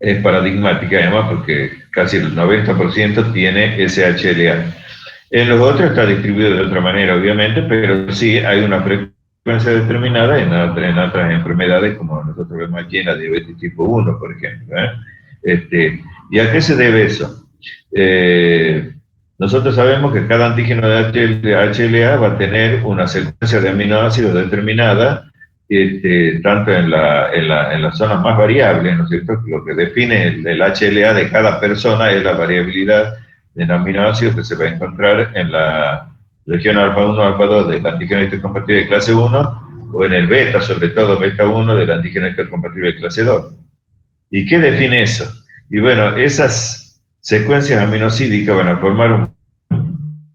Es paradigmática además porque casi el 90% tiene SHLA. En los otros está distribuido de otra manera, obviamente, pero sí hay una frecuencia determinada en otras enfermedades, como nosotros vemos aquí en la diabetes tipo 1, por ejemplo. ¿Y a qué se debe eso? Nosotros sabemos que cada antígeno de HLA va a tener una secuencia de aminoácidos determinada, tanto en las zonas más variables, ¿no es cierto? Lo que define el HLA de cada persona es la variabilidad de aminoácidos que se va a encontrar en la región alfa 1 alfa 2 del antígeno histocompatible de clase 1 o en el beta, sobre todo beta 1 del antígeno histocompatible de clase 2. ¿Y qué define eso? Y bueno, esas secuencias aminosídicas van a formar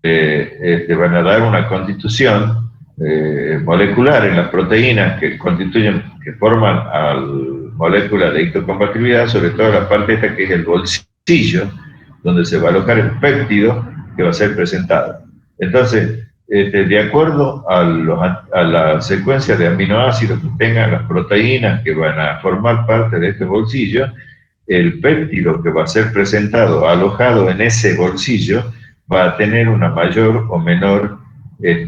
van a dar una constitución molecular en las proteínas que forman a la molécula de histocompatibilidad, sobre todo la parte esta que es el bolsillo, donde se va a alojar el péptido que va a ser presentado. Entonces, de acuerdo a la secuencia de aminoácidos que tengan las proteínas que van a formar parte de este bolsillo, el péptido que va a ser presentado, alojado en ese bolsillo, va a tener una mayor o menor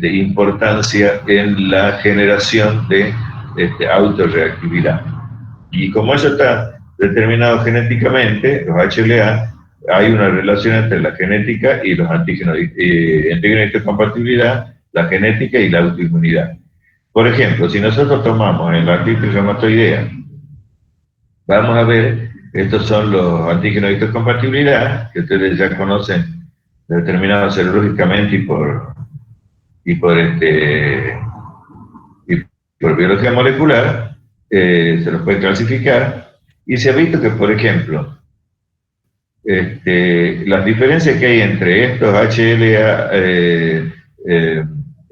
importancia en la generación de autorreactividad. Y como eso está determinado genéticamente, los HLA, hay una relación entre la genética y los antígenos, antígenos de histocompatibilidad, la genética y la autoinmunidad. Por ejemplo, si nosotros tomamos en la artritis reumatoidea, vamos a ver, estos son los antígenos de histocompatibilidad, que ustedes ya conocen, determinados serológicamente y por biología molecular, se los puede clasificar, y se ha visto que, por ejemplo, las diferencias que hay entre estos HLA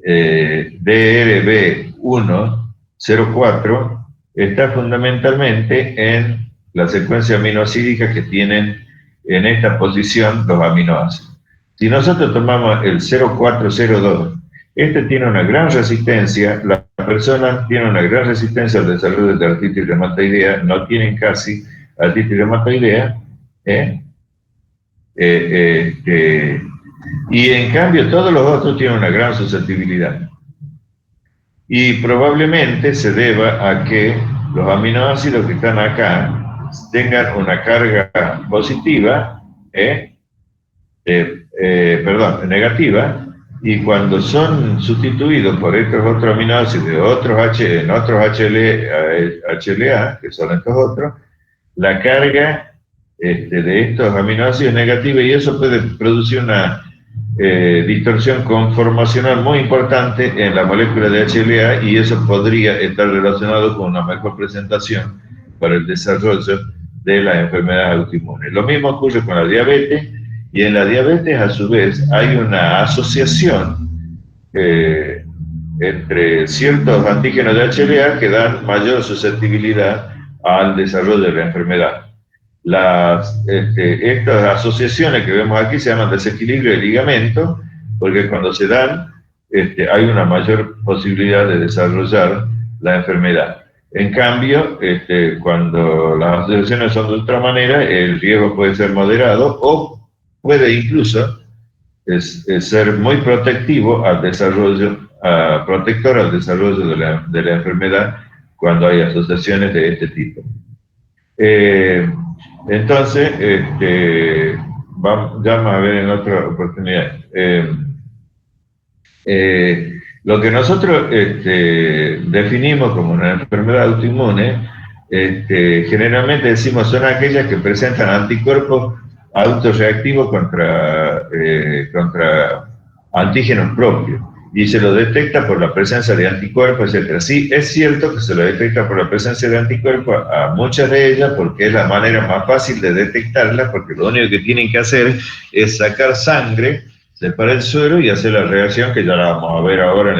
DRB104 está fundamentalmente en la secuencia aminoácidica que tienen en esta posición los aminoácidos. Si nosotros tomamos el 0402, este tiene una gran resistencia, la persona tiene una gran resistencia al desarrollo de artritis reumatoidea, no tienen casi artritis reumatoidea, y en cambio todos los otros tienen una gran susceptibilidad. Y probablemente se deba a que los aminoácidos que están acá tengan una carga positiva, negativa, y cuando son sustituidos por estos otros aminoácidos de otros en otros HLA, que son estos otros, la carga de estos aminoácidos negativa, y eso puede producir una distorsión conformacional muy importante en la molécula de HLA, y eso podría estar relacionado con una mejor presentación para el desarrollo de las enfermedades autoinmunes. Lo mismo ocurre con la diabetes, y en la diabetes a su vez hay una asociación entre ciertos antígenos de HLA que dan mayor susceptibilidad al desarrollo de la enfermedad. Estas asociaciones que vemos aquí se llaman desequilibrio de ligamento, porque cuando se dan hay una mayor posibilidad de desarrollar la enfermedad. En cambio, cuando las asociaciones son de otra manera, el riesgo puede ser moderado o puede incluso ser muy protectivo al desarrollo, protector al desarrollo de la enfermedad cuando hay asociaciones de este tipo. Entonces, vamos a ver en otra oportunidad. Lo que nosotros definimos como una enfermedad autoinmune, generalmente decimos son aquellas que presentan anticuerpos autorreactivos contra antígenos propios, y se lo detecta por la presencia de anticuerpos, etc. Sí, es cierto que se lo detecta por la presencia de anticuerpos a muchas de ellas, porque es la manera más fácil de detectarlas, porque lo único que tienen que hacer es sacar sangre, separar el suero y hacer la reacción que ya la vamos a ver ahora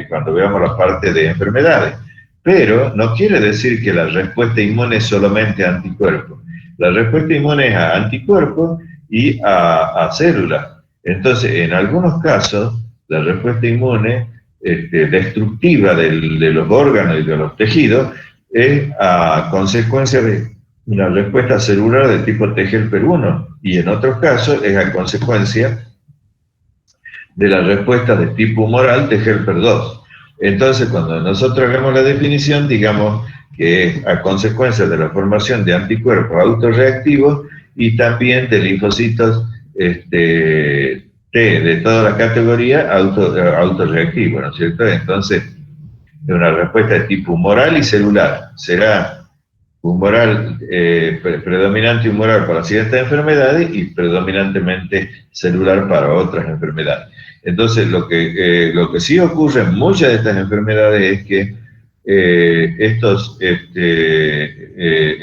cuando veamos la parte de enfermedades. Pero no quiere decir que la respuesta inmune es solamente a anticuerpos. La respuesta inmune es a anticuerpos y a células. Entonces, en algunos casos, la respuesta inmune destructiva de los órganos y de los tejidos es a consecuencia de una respuesta celular de tipo T-helper-1, y en otros casos es a consecuencia de la respuesta de tipo humoral T-helper-2. Entonces, cuando nosotros hagamos la definición, digamos que es a consecuencia de la formación de anticuerpos autorreactivos y también de linfocitos T de toda la categoría autorreactivos, ¿no es cierto? Entonces, es una respuesta de tipo humoral y celular. Será humoral, predominante humoral para ciertas enfermedades y predominantemente celular para otras enfermedades. Entonces, lo que sí ocurre en muchas de estas enfermedades es que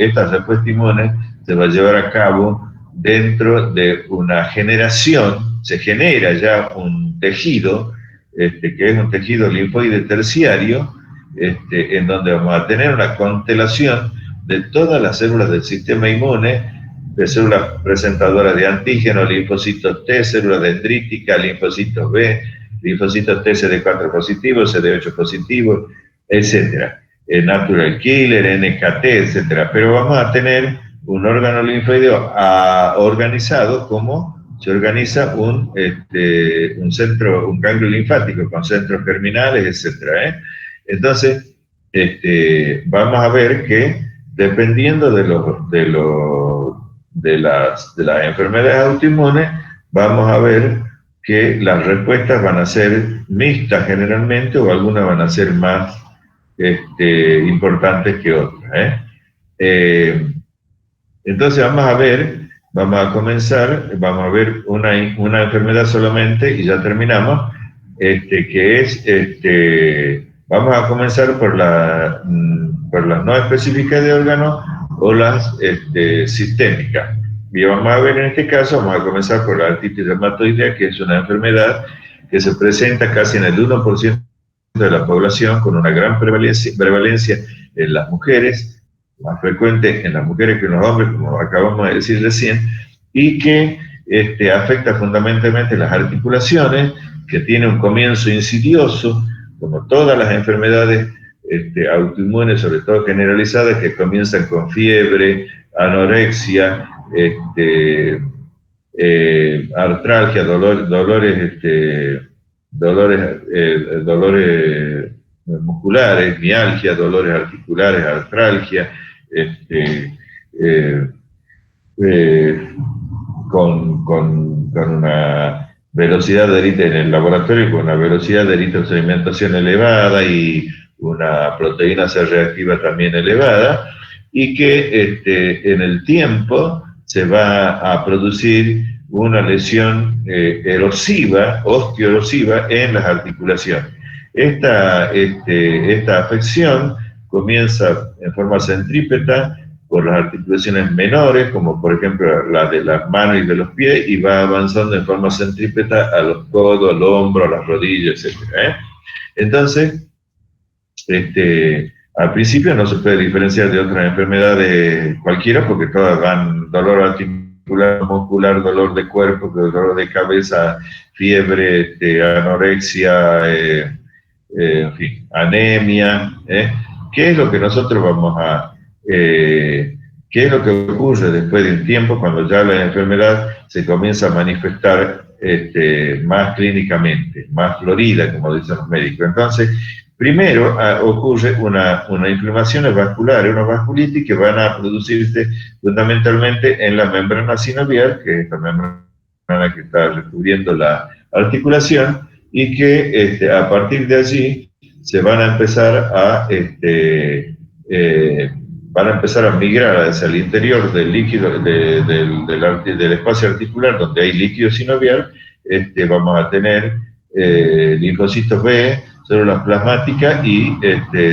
estas respuestas inmunes se va a llevar a cabo dentro de una generación, se genera ya un tejido, que es un tejido linfoide terciario, en donde vamos a tener una constelación de todas las células del sistema inmune, de células presentadoras de antígenos, linfocitos T, células dendríticas, linfocitos B, linfocitos T CD4 positivos, CD8 positivos, etcétera, natural killer, NKT, etcétera. Pero vamos a tener un órgano linfoideo organizado como se organiza un centro, un ganglio linfático con centros germinales, etcétera, ¿eh? Entonces, vamos a ver que dependiendo de las enfermedades autoinmunes, vamos a ver que las respuestas van a ser mixtas generalmente, o algunas van a ser más importantes que otras, ¿eh? Entonces vamos a comenzar, vamos a ver una enfermedad solamente y ya terminamos, que es, vamos a comenzar por las no específicas de órgano o las sistémicas. Y vamos a ver en este caso, vamos a comenzar por la artritis reumatoidea, que es una enfermedad que se presenta casi en el 1% de la población, con una gran prevalencia en las mujeres, más frecuente en las mujeres que en los hombres, como acabamos de decir recién, y que afecta fundamentalmente las articulaciones, que tiene un comienzo insidioso, como todas las enfermedades autoinmunes, sobre todo generalizadas, que comienzan con fiebre, anorexia, artralgia, dolores musculares, mialgia, dolores articulares, artralgia, eh, eh, con una velocidad de en el laboratorio, con una velocidad de eritrosedimentación elevada y una proteína C reactiva también elevada, y que en el tiempo se va a producir una lesión erosiva, osteoerosiva en las articulaciones. Esta afección comienza en forma centrípeta por las articulaciones menores, como por ejemplo la de las manos y de los pies, y va avanzando en forma centrípeta a los codos, al hombro, a las rodillas, etc. Entonces, al principio no se puede diferenciar de otras enfermedades cualquiera, porque todas dan dolor articular, muscular, dolor de cuerpo, dolor de cabeza, fiebre, anorexia, en fin, anemia. ¿Qué es lo que nosotros vamos a... ¿Qué es lo que ocurre después de un tiempo cuando ya la enfermedad se comienza a manifestar más clínicamente, más florida, como dicen los médicos? Entonces, primero ocurre una inflamación vascular, una vasculitis, que van a producirse fundamentalmente en la membrana sinovial, que es la membrana que está recubriendo la articulación, y que a partir de allí se van a empezar a migrar hacia el interior del líquido del espacio articular, donde hay líquido sinovial. Vamos a tener linfocitos B, células plasmáticas y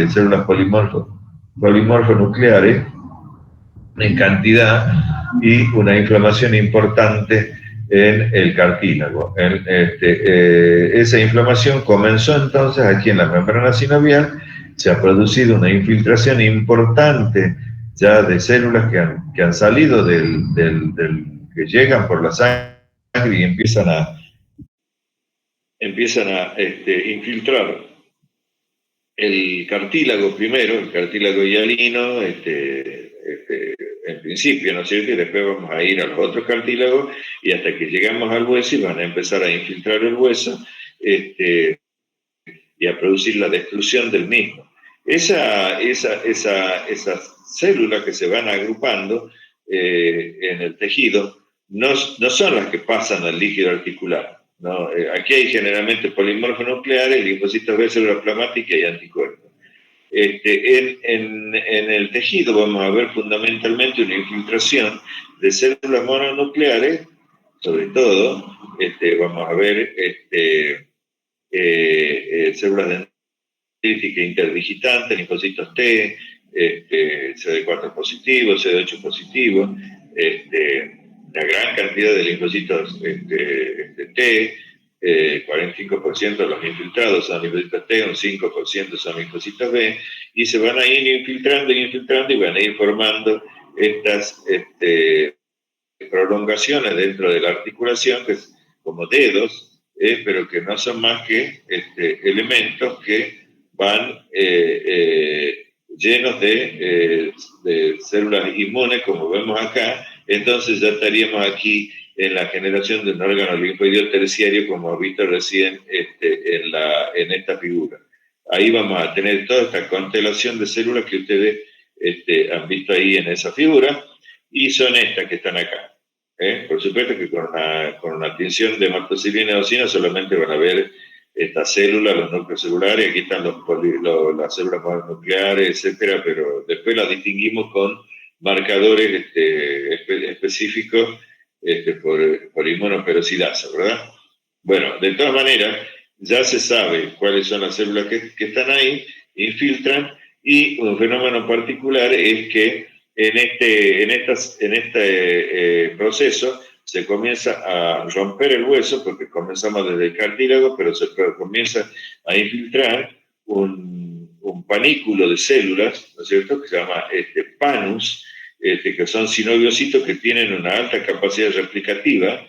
células polimorfonucleares en cantidad, y una inflamación importante en el cartílago. Esa inflamación comenzó entonces aquí en la membrana sinovial. Se ha producido una infiltración importante ya de células que han salido que llegan por la sangre y empiezan a infiltrar el cartílago primero, el cartílago hialino, en principio, ¿no es cierto? Y después vamos a ir a los otros cartílagos, y hasta que llegamos al hueso, y van a empezar a infiltrar el hueso, y a producir la destrucción del mismo. Esas células que se van agrupando en el tejido no son las que pasan al líquido articular, ¿no? Aquí hay generalmente polimorfonucleares, linfocitos B, células plasmáticas y anticuerpos. En el tejido vamos a ver fundamentalmente una infiltración de células mononucleares, sobre todo. Vamos a ver células dendríticas interdigitantes, linfocitos T, CD4 positivos, CD8 positivos, una gran cantidad de linfocitos T. 45% de los infiltrados son linfocitos T, un 5% son linfocitos B, y se van a ir infiltrando y van a ir formando estas prolongaciones dentro de la articulación, que es como dedos, pero que no son más que elementos que van llenos de células inmunes, como vemos acá. Entonces ya estaríamos aquí en la generación de un órgano linfoideo terciario, como has visto recién en esta figura. Ahí vamos a tener toda esta constelación de células que ustedes han visto ahí en esa figura, y son estas que están acá. Por supuesto que con una tinción de hematoxilina eosina solamente van a ver estas células, los núcleos celulares, aquí están las células nucleares, etcétera, pero después las distinguimos con marcadores específicos por inmunoperoxidasa, ¿verdad? Bueno, de todas maneras, ya se sabe cuáles son las células que están ahí, infiltran, y un fenómeno particular es que en este proceso se comienza a romper el hueso, porque comenzamos desde el cartílago, pero se comienza a infiltrar un panículo de células, ¿no es cierto?, que se llama panus, que son sinoviocitos que tienen una alta capacidad replicativa,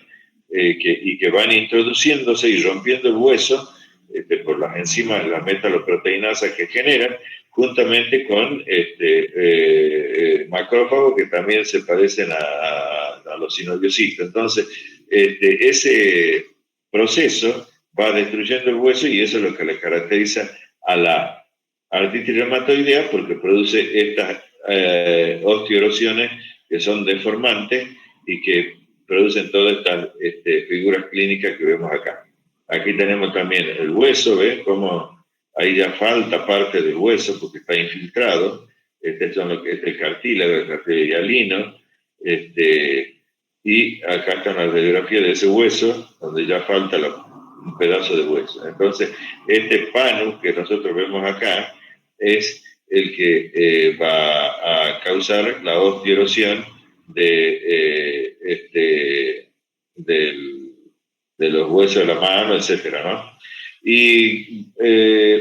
y que van introduciéndose y rompiendo el hueso por las enzimas, las metaloproteinasas que generan, juntamente con macrófagos que también se parecen a los sinoviocitos. Entonces, ese proceso va destruyendo el hueso, y eso es lo que le caracteriza a la artritis reumatoidea, porque produce estas osteoerosiones que son deformantes y que producen todas estas figuras clínicas que vemos acá. Aquí tenemos también el hueso, ¿ven? Como ahí ya falta parte del hueso porque está infiltrado. Este son lo que es el cartílago hialino. Y acá está una radiografía de ese hueso, donde ya falta un pedazo de hueso. Entonces, este panus que nosotros vemos acá es el que va a causar la osteoerosión de los huesos de la mano, etcétera, ¿no? Y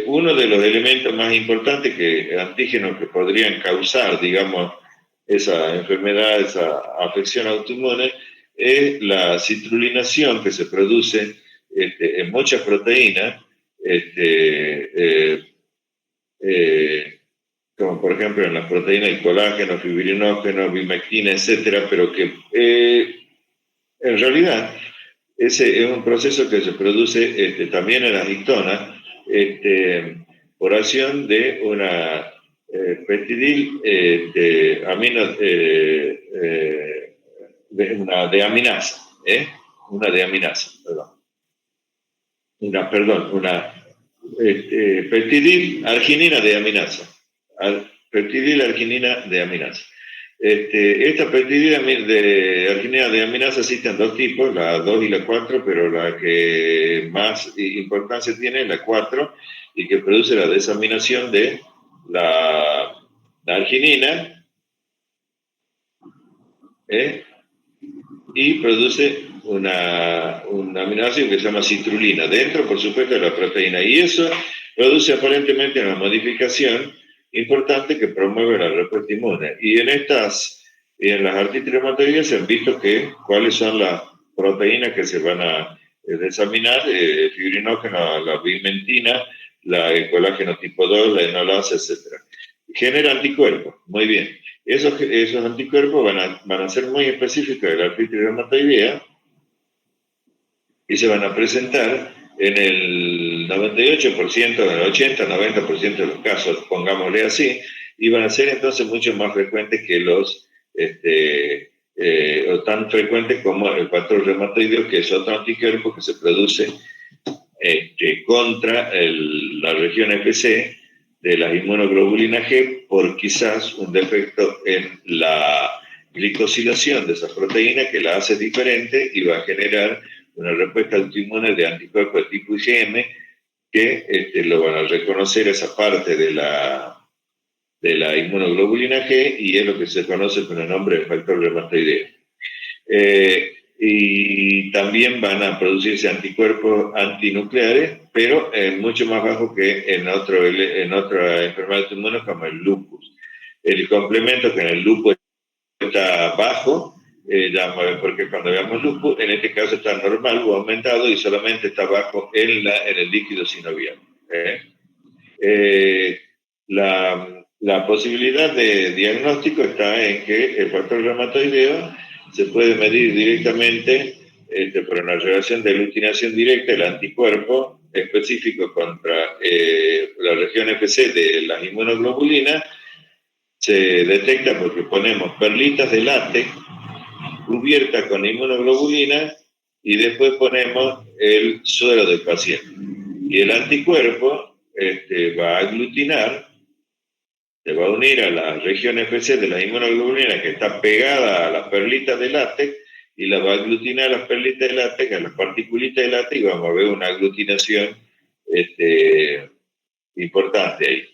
uno de los elementos más importantes, antígenos que podrían causar, digamos, esa enfermedad, esa afección autoinmune, es la citrulinación que se produce en muchas proteínas, como por ejemplo en las proteínas de colágeno, fibrinógeno, bimectina, etcétera, pero que en realidad ese es un proceso que se produce también en las histonas por acción de una peptidil una deaminasa, una peptidil arginina deaminasa. Peptidil arginina deaminasa. Esta peptidil de arginina deaminasa existen dos tipos, la 2 y la 4, pero la que más importancia tiene es la 4, y que produce la desaminación de la arginina, y produce un aminoácido que se llama citrulina, dentro, por supuesto, de la proteína. Y eso produce aparentemente una modificación importante que promueve la respuesta inmune. Y en las artritis reumatoideas se han visto cuáles son las proteínas que se van a desaminar, fibrinógeno, la bimentina, el colágeno tipo 2, la enolasa, etc. Genera anticuerpos, muy bien. Esos anticuerpos van a ser muy específicos de la artritis reumatoidea y se van a presentar en el 98%, en el 80-90% de los casos, pongámosle así, y van a ser entonces mucho más frecuentes que o tan frecuentes como el patrón reumatoideo, que es otro anticuerpo que se produce contra la región FC de la inmunoglobulina G por quizás un defecto en la glicosilación de esa proteína que la hace diferente y va a generar una respuesta autoinmune de anticuerpos de tipo IgM que lo van a reconocer esa parte de la inmunoglobulina G, y es lo que se conoce con el nombre de factor reumatoideo. Y también van a producirse anticuerpos antinucleares, pero mucho más bajo que en otra enfermedad autoinmune como el lupus. El complemento que en el lupus está bajo porque cuando veamos lupus, en este caso está normal o aumentado y solamente está bajo en el líquido sinovial. La posibilidad de diagnóstico está en que el factor reumatoideo se puede medir directamente por una relación de aglutinación directa, el anticuerpo específico contra la región FC de las inmunoglobulinas. Se detecta porque ponemos perlitas de látex cubiertas con inmunoglobulina y después ponemos el suero del paciente. Y el anticuerpo va a aglutinar, se va a unir a la región FC de la inmunoglobulina que está pegada a las perlitas de látex y la va a aglutinar a las perlitas de látex, a las particulitas de látex, y vamos a ver una aglutinación importante ahí.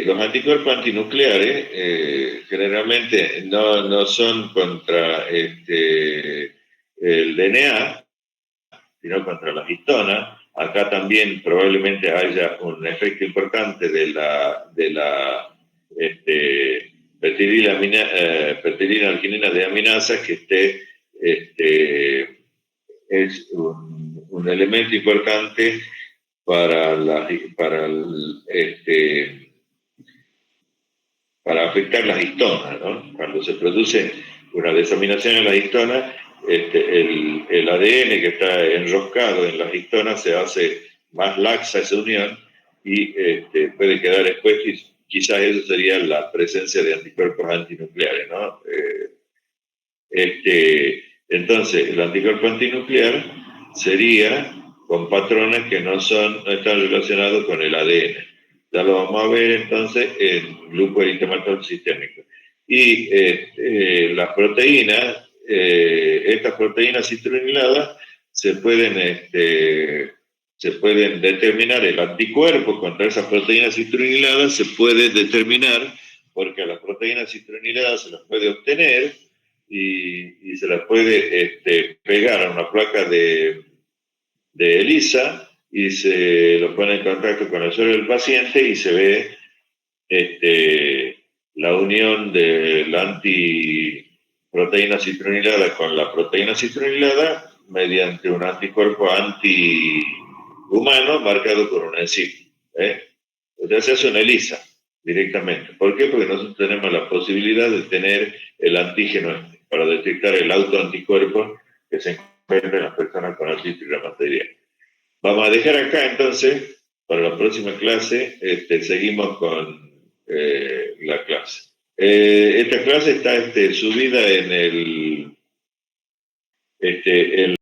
Los anticuerpos antinucleares generalmente no son contra el DNA, sino contra la histona. Acá también probablemente haya un efecto importante de la petilina alquinina de aminasa que es un elemento importante para afectar las histonas, ¿no? Cuando se produce una desaminación en las histonas, el ADN que está enroscado en las histonas se hace más laxa esa unión y puede quedar expuesto, y quizás eso sería la presencia de anticuerpos antinucleares, ¿no? Entonces, el anticuerpo antinuclear sería con patrones que no están relacionados con el ADN. Ya lo vamos a ver entonces en lupus eritematoso sistémico. Y las proteínas, estas proteínas citrulliladas, se pueden determinar, el anticuerpo contra esas proteínas citrulliladas se puede determinar porque a las proteínas citrulliladas se las puede obtener y se las puede pegar a una placa de ELISA y se lo pone en contacto con el suelo del paciente y se ve la unión de la antiproteína citronilada con la proteína citronilada mediante un anticuerpo antihumano marcado por una enzima. O sea, se hace una ELISA directamente. ¿Por qué? Porque nosotros tenemos la posibilidad de tener el antígeno para detectar el autoanticuerpo que se encuentra en las personas con artritis reumatoidea. Vamos a dejar acá entonces, para la próxima clase, seguimos con la clase. Esta clase está subida en el